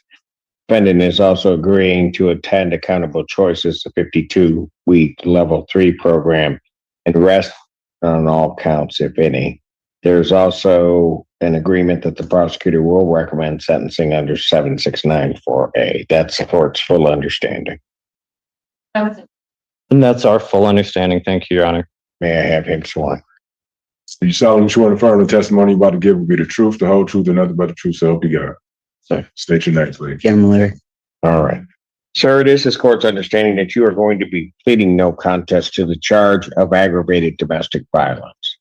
Defendant is also agreeing to attend Accountable Choices, a 52-week level 3 program, and rest on all counts, if any. There's also an agreement that the prosecutor will recommend sentencing under 7694A. That's the court's full understanding. And that's our full understanding. Thank you, Your Honor. May I have him sworn? You solemnly swear to affirm the testimony you're about to give will be the truth, the whole truth, and nothing but the truth, so help you God. Sir. State your name, please. Cameron Larry. All right. Sir, it is this court's understanding that you are going to be pleading no contest to the charge of aggravated domestic violence.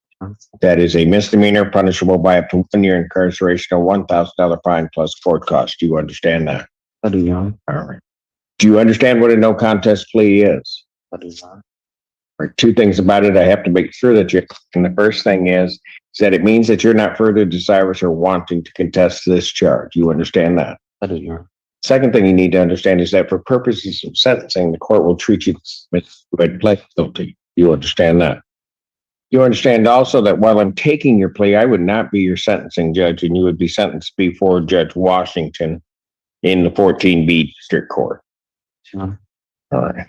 That is a misdemeanor punishable by up to 1 year incarceration or $1,000 fine plus court costs. Do you understand that? I do, Your Honor. All right. Do you understand what a no contest plea is? I do, Your Honor. All right. 2 things about it. I have to make sure that you're, and the first thing is that it means that you're not further desirous or wanting to contest this charge. You understand that? I do, Your Honor. Second thing you need to understand is that for purposes of sentencing, the court will treat you with plea guilty. You understand that? You understand also that while I'm taking your plea, I would not be your sentencing judge, and you would be sentenced before Judge Washington in the 14B District Court. Sure. All right.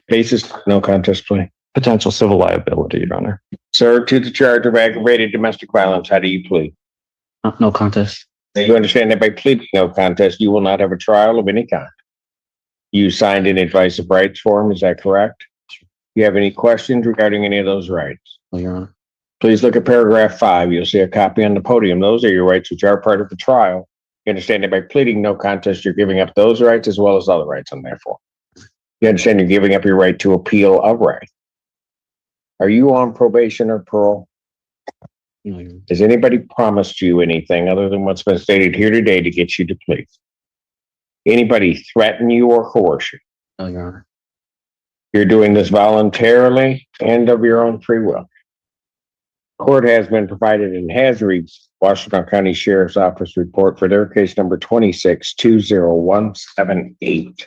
Basis, no contest plea. Potential civil liability, Your Honor. Sir, to the charge of aggravated domestic violence, how do you plead? No contest. Now, you understand that by pleading no contest, you will not have a trial of any kind. You signed an advice of rights form, is that correct? Do you have any questions regarding any of those rights? No, Your Honor. Please look at paragraph 5. You'll see a copy on the podium. Those are your rights, which are part of the trial. You understand that by pleading no contest, you're giving up those rights as well as other rights on there for. You understand you're giving up your right to appeal of right. Are you on probation or parole? Has anybody promised you anything other than what's been stated here today to get you to plea? Anybody threaten you or coerce you? No, Your Honor. You're doing this voluntarily and of your own free will. Court has been provided and has reached Washington County Sheriff's Office report for their case number 26-20178.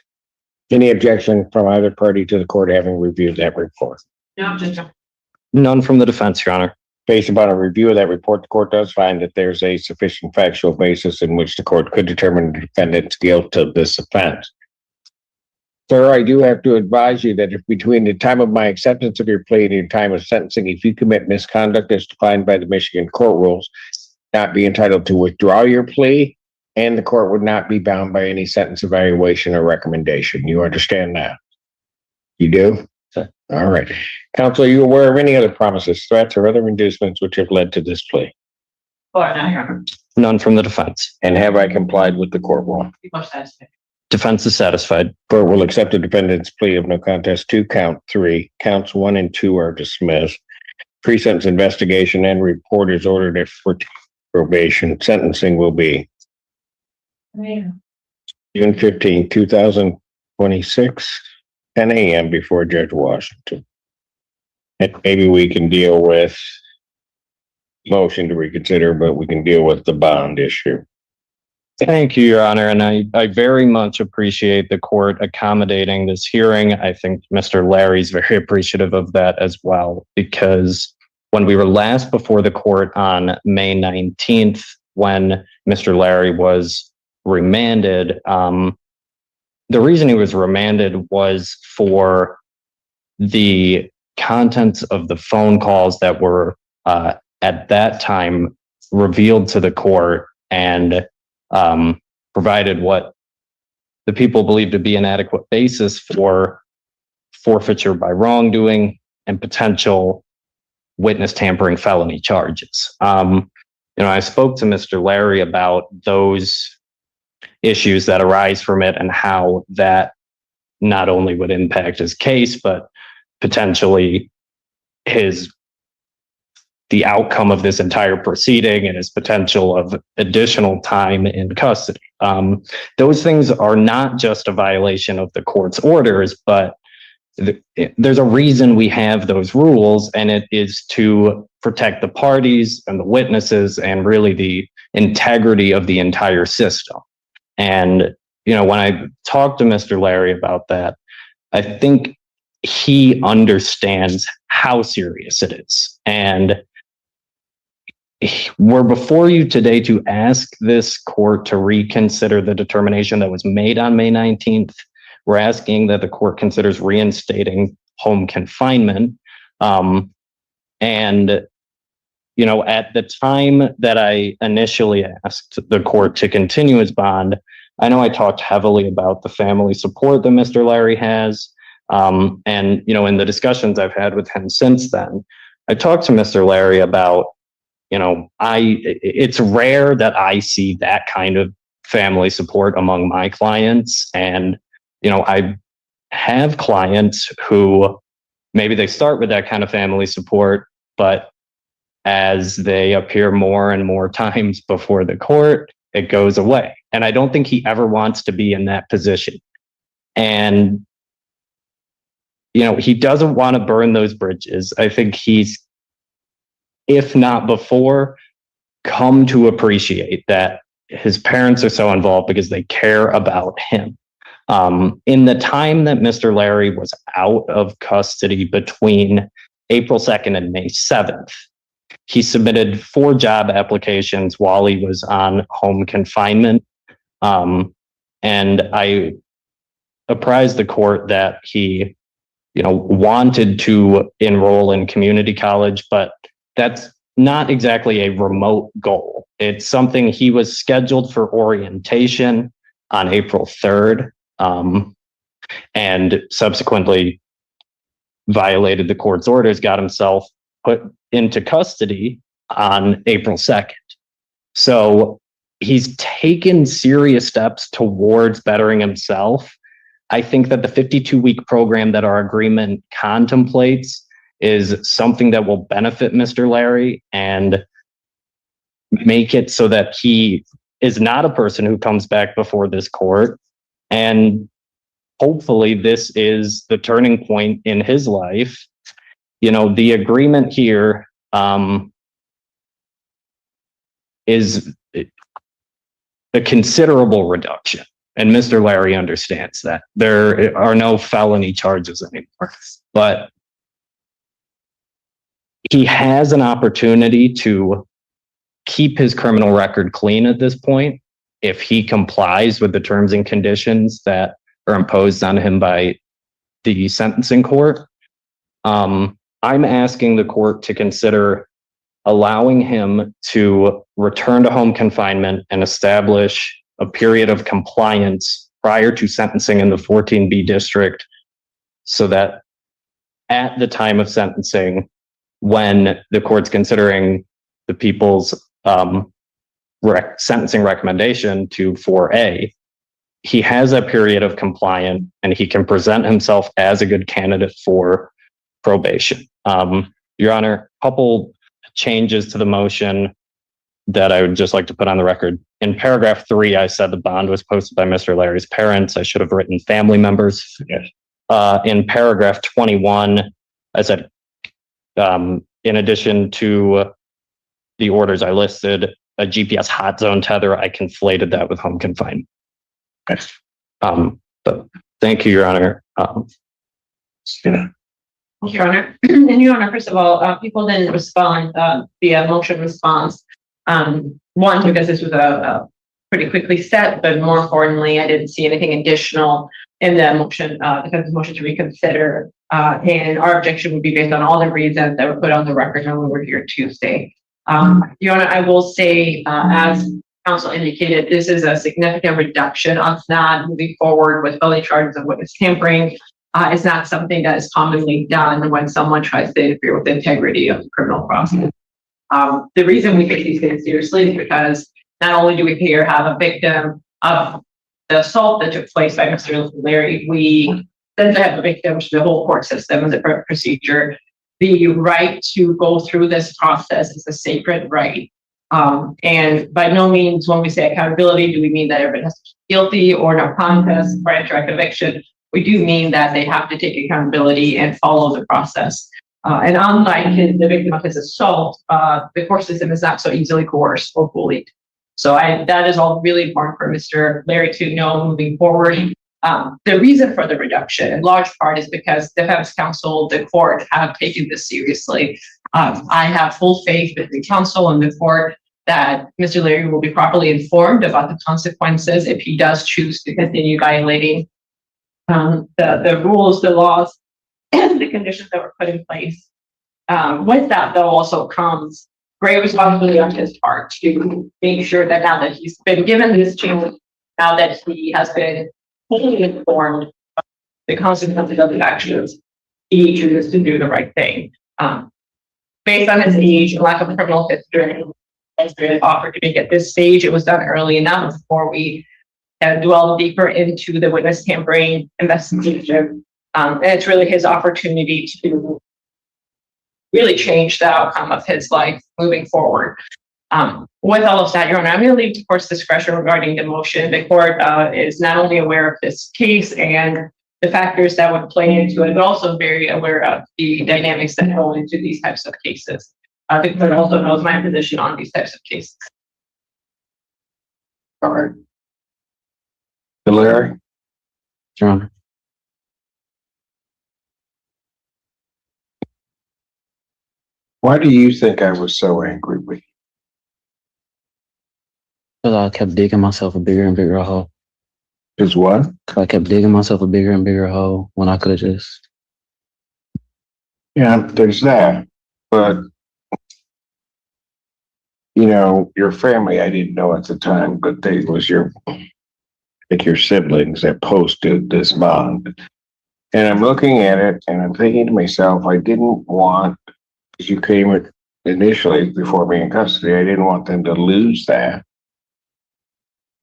Any objection from either party to the court having reviewed that report? No, just. None from the defense, Your Honor. Based upon a review of that report, the court does find that there's a sufficient factual basis in which the court could determine the defendant's guilt of this offense. Sir, I do have to advise you that if between the time of my acceptance of your plea and your time of sentencing, if you commit misconduct as defined by the Michigan court rules, not be entitled to withdraw your plea, and the court would not be bound by any sentence evaluation or recommendation. You understand that? You do? All right. Counsel, are you aware of any other promises, threats, or other inducements which have led to this plea? None from the defense. And have I complied with the court rule? Defense is satisfied. Court will accept the defendant's plea of no contest to count 3. Counts 1 and 2 are dismissed. Pre-sentence investigation and report is ordered for probation. Sentencing will be June 15, 2026, 10 a.m. before Judge Washington. And maybe we can deal with motion to reconsider, but we can deal with the bond issue. Thank you, Your Honor. And I very much appreciate the court accommodating this hearing. I think Mr. Larry's very appreciative of that as well, because when we were last before the court on May 19th, when Mr. Larry was remanded, the reason he was remanded was for the contents of the phone calls that were at that time revealed to the court and provided what the people believed to be an adequate basis for forfeiture by wrongdoing and potential witness tampering felony charges. I spoke to Mr. Larry about those issues that arise from it and how that not only would impact his case, but potentially the outcome of this entire proceeding and his potential of additional time in custody. Those things are not just a violation of the court's orders, but there's a reason we have those rules, and it is to protect the parties and the witnesses and really the integrity of the entire system. And, when I talked to Mr. Larry about that, I think he understands how serious it is. And we're before you today to ask this court to reconsider the determination that was made on May 19th. We're asking that the court considers reinstating home confinement. And, at the time that I initially asked the court to continue his bond, I know I talked heavily about the family support that Mr. Larry has. And, in the discussions I've had with him since then, I talked to Mr. Larry about, it's rare that I see that kind of family support among my clients. And, I have clients who maybe they start with that kind of family support, but as they appear more and more times before the court, it goes away. And I don't think he ever wants to be in that position. And, he doesn't want to burn those bridges. I think he's, if not before, come to appreciate that his parents are so involved because they care about him. In the time that Mr. Larry was out of custody between April 2nd and May 7th, he submitted 4 job applications while he was on home confinement. And I apprised the court that he, wanted to enroll in community college, but that's not exactly a remote goal. It's something he was scheduled for orientation on April 3rd, and subsequently violated the court's orders, got himself put into custody on April 2nd. So he's taken serious steps towards bettering himself. I think that the 52-week program that our agreement contemplates is something that will benefit Mr. Larry and make it so that he is not a person who comes back before this court. And hopefully this is the turning point in his life. You know, the agreement here is a considerable reduction. And Mr. Larry understands that. There are no felony charges anymore. But he has an opportunity to keep his criminal record clean at this point if he complies with the terms and conditions that are imposed on him by the sentencing court. I'm asking the court to consider allowing him to return to home confinement and establish a period of compliance prior to sentencing in the 14B district, so that at the time of sentencing, when the court's considering the people's sentencing recommendation to 4A, he has a period of compliance and he can present himself as a good candidate for probation. Your Honor, a couple changes to the motion that I would just like to put on the record. In paragraph 3, I said the bond was posted by Mr. Larry's parents. I should have written family members. Yes. In paragraph 21, I said, in addition to the orders I listed, a GPS hot zone tether, I conflated that with home confinement. Yes. But thank you, Your Honor. Your Honor, and Your Honor, first of all, people didn't respond via motion response. One, because this was a pretty quickly set, but more importantly, I didn't see anything additional in the motion, because the motion to reconsider. And our objection would be based on all the reasons that were put on the record when we were here Tuesday. Your Honor, I will say, as counsel indicated, this is a significant reduction on not moving forward with felony charges of witness tampering. It's not something that is commonly done when someone tries to interfere with the integrity of the criminal process. The reason we take these things seriously is because not only do we here have a victim of the assault that took place by Mr. Larry, we then have a victim to the whole court system as a procedure. The right to go through this process is a sacred right. And by no means, when we say accountability, do we mean that everyone has to be guilty or no contest prior to a conviction. We do mean that they have to take accountability and follow the process. And unlike the victim of his assault, the court system is not so easily coerced or bullied. So that is all really important for Mr. Larry to know moving forward. The reason for the reduction in large part is because defense counsel, the court have taken this seriously. I have full faith with the counsel and the court that Mr. Larry will be properly informed about the consequences if he does choose to continue violating the rules, the laws, and the conditions that were put in place. With that, though, also comes great responsibility on his part to make sure that now that he's been given this chance, now that he has been fully informed of the consequences of his actions, he chooses to do the right thing. Based on his age and lack of criminal history, has been offered to make at this stage, it was done early enough before we dwell deeper into the witness tampering investigation. And it's really his opportunity to really change the outcome of his life moving forward. With all of that, Your Honor, I'm going to leave the court's discretion regarding the motion. The court is not only aware of this case and the factors that would play into it, but also very aware of the dynamics that go into these types of cases. The court also knows my position on these types of cases. All right. Larry? Your Honor. Why do you think I was so angry with you? Because I kept digging myself a bigger and bigger hole. Because what? I kept digging myself a bigger and bigger hole when I could have just. Yeah, there's that. But, you know, your family, I didn't know at the time, but they was your siblings that posted this bond. And I'm looking at it and I'm thinking to myself, I didn't want, because you came initially before being in custody, I didn't want them to lose that.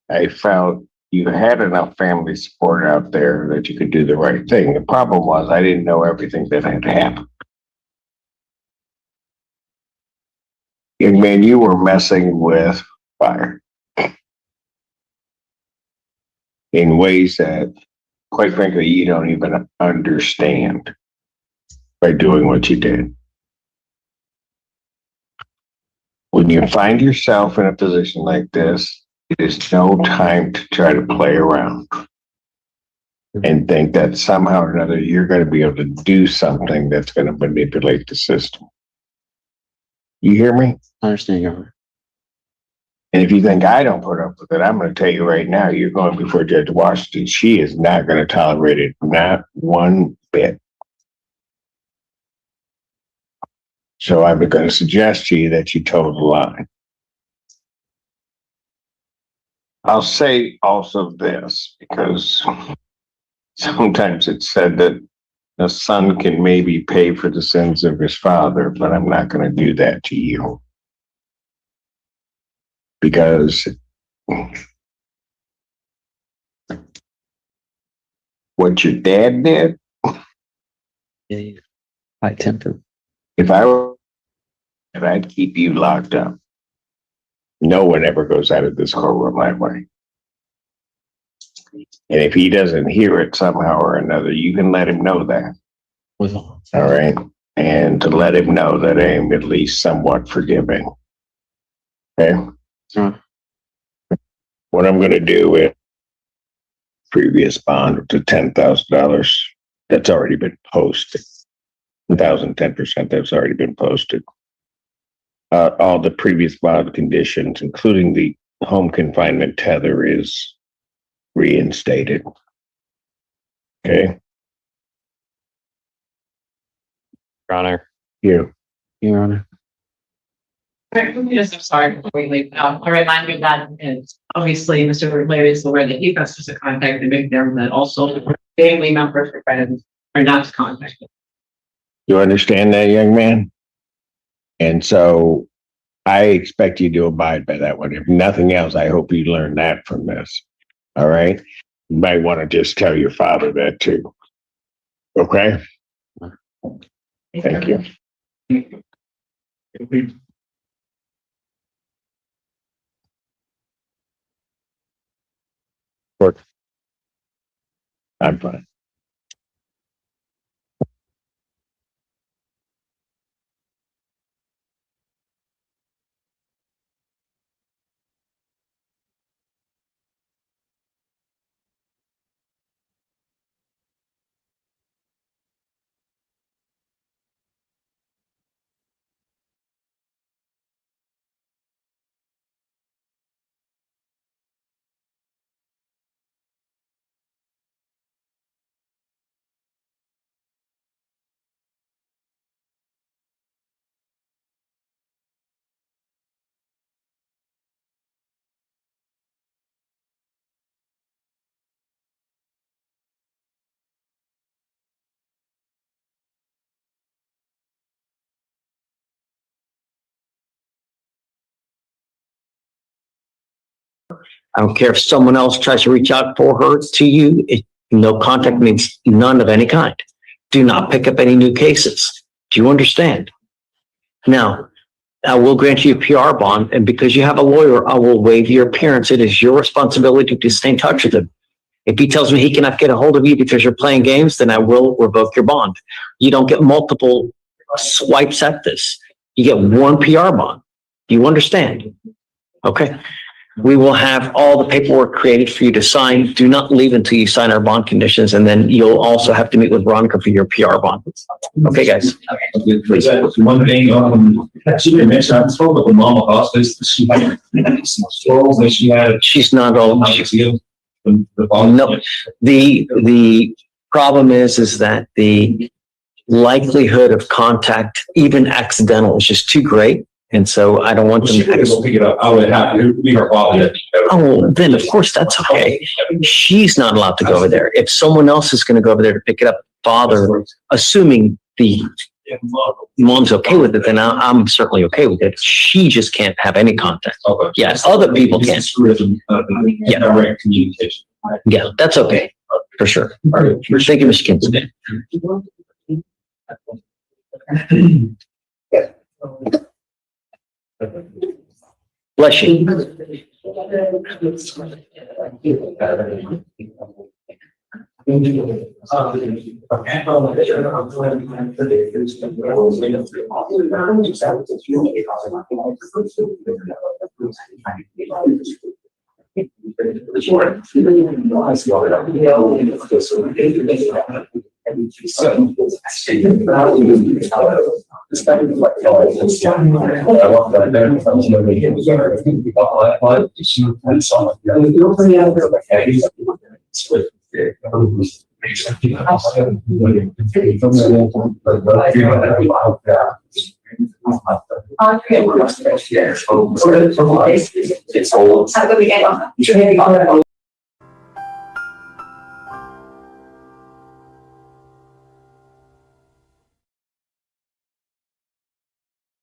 I felt you had enough family support out there that you could do the right thing. The problem was I didn't know everything that had happened. Young man, you were messing with fire in ways that, quite frankly, you don't even understand by doing what you did. When you find yourself in a position like this, it is no time to try to play around and think that somehow or another you're going to be able to do something that's going to manipulate the system. You hear me? I understand, Your Honor. And if you think I don't put up with it, I'm going to tell you right now, you're going before Judge Washington. She is not going to tolerate it, not one bit. So I'm going to suggest to you that you toe the line. I'll say also this, because sometimes it's said that a son can maybe pay for the sins of his father, but I'm not going to do that to you. Because what your dad did, high temper. if I were, and I'd keep you locked up. No one ever goes out of this courtroom that way. And if he doesn't hear it somehow or another, you can let him know that. All right. And to let him know that I am at least somewhat forgiving. Okay. What I'm going to do is previous bond to $10,000 that's already been posted. 10% that's already been posted. All the previous bond conditions, including the home confinement tether, is reinstated. Okay. Your Honor. You. Your Honor. I'm sorry before we leave. A reminder that obviously Mr. Larry is aware that he has to contact the victim, that also family members or friends are not to contact him. You understand that, young man? And so I expect you to abide by that one. If nothing else, I hope you learn that from this. All right. You might want to just tell your father that too. Okay. Thank you. I'm fine. I don't care if someone else tries to reach out for her to you. No contact means none of any kind. Do not pick up any new cases. Do you understand? Now, I will grant you a PR bond, and because you have a lawyer, I will waive your appearance. It is your responsibility to stay in touch with him. If he tells me he cannot get a hold of you because you're playing games, then I will revoke your bond. You don't get multiple swipes at this. You get one PR bond. Do you understand? Okay. We will have all the paperwork created for you to sign. Do not leave until you sign our bond conditions, and then you'll also have to meet with Veronica for your PR bond. Okay, guys. One thing, she didn't mention, I spoke with the mom of hospice. She had some strolls that she had. She's not all. No, the problem is that the likelihood of contact, even accidental, is just too great. And so I don't want them to pick it up. I would have to be her father. Oh, then of course that's okay. She's not allowed to go over there. If someone else is going to go over there to pick it up, father, assuming the mom's okay with it, then I'm certainly okay with it. She just can't have any contact. Okay. Yes, other people can. Yeah. Direct communication. Yeah, that's okay for sure. All right. Thank you, Mr. Kinsman. Bless you. Have a good weekend.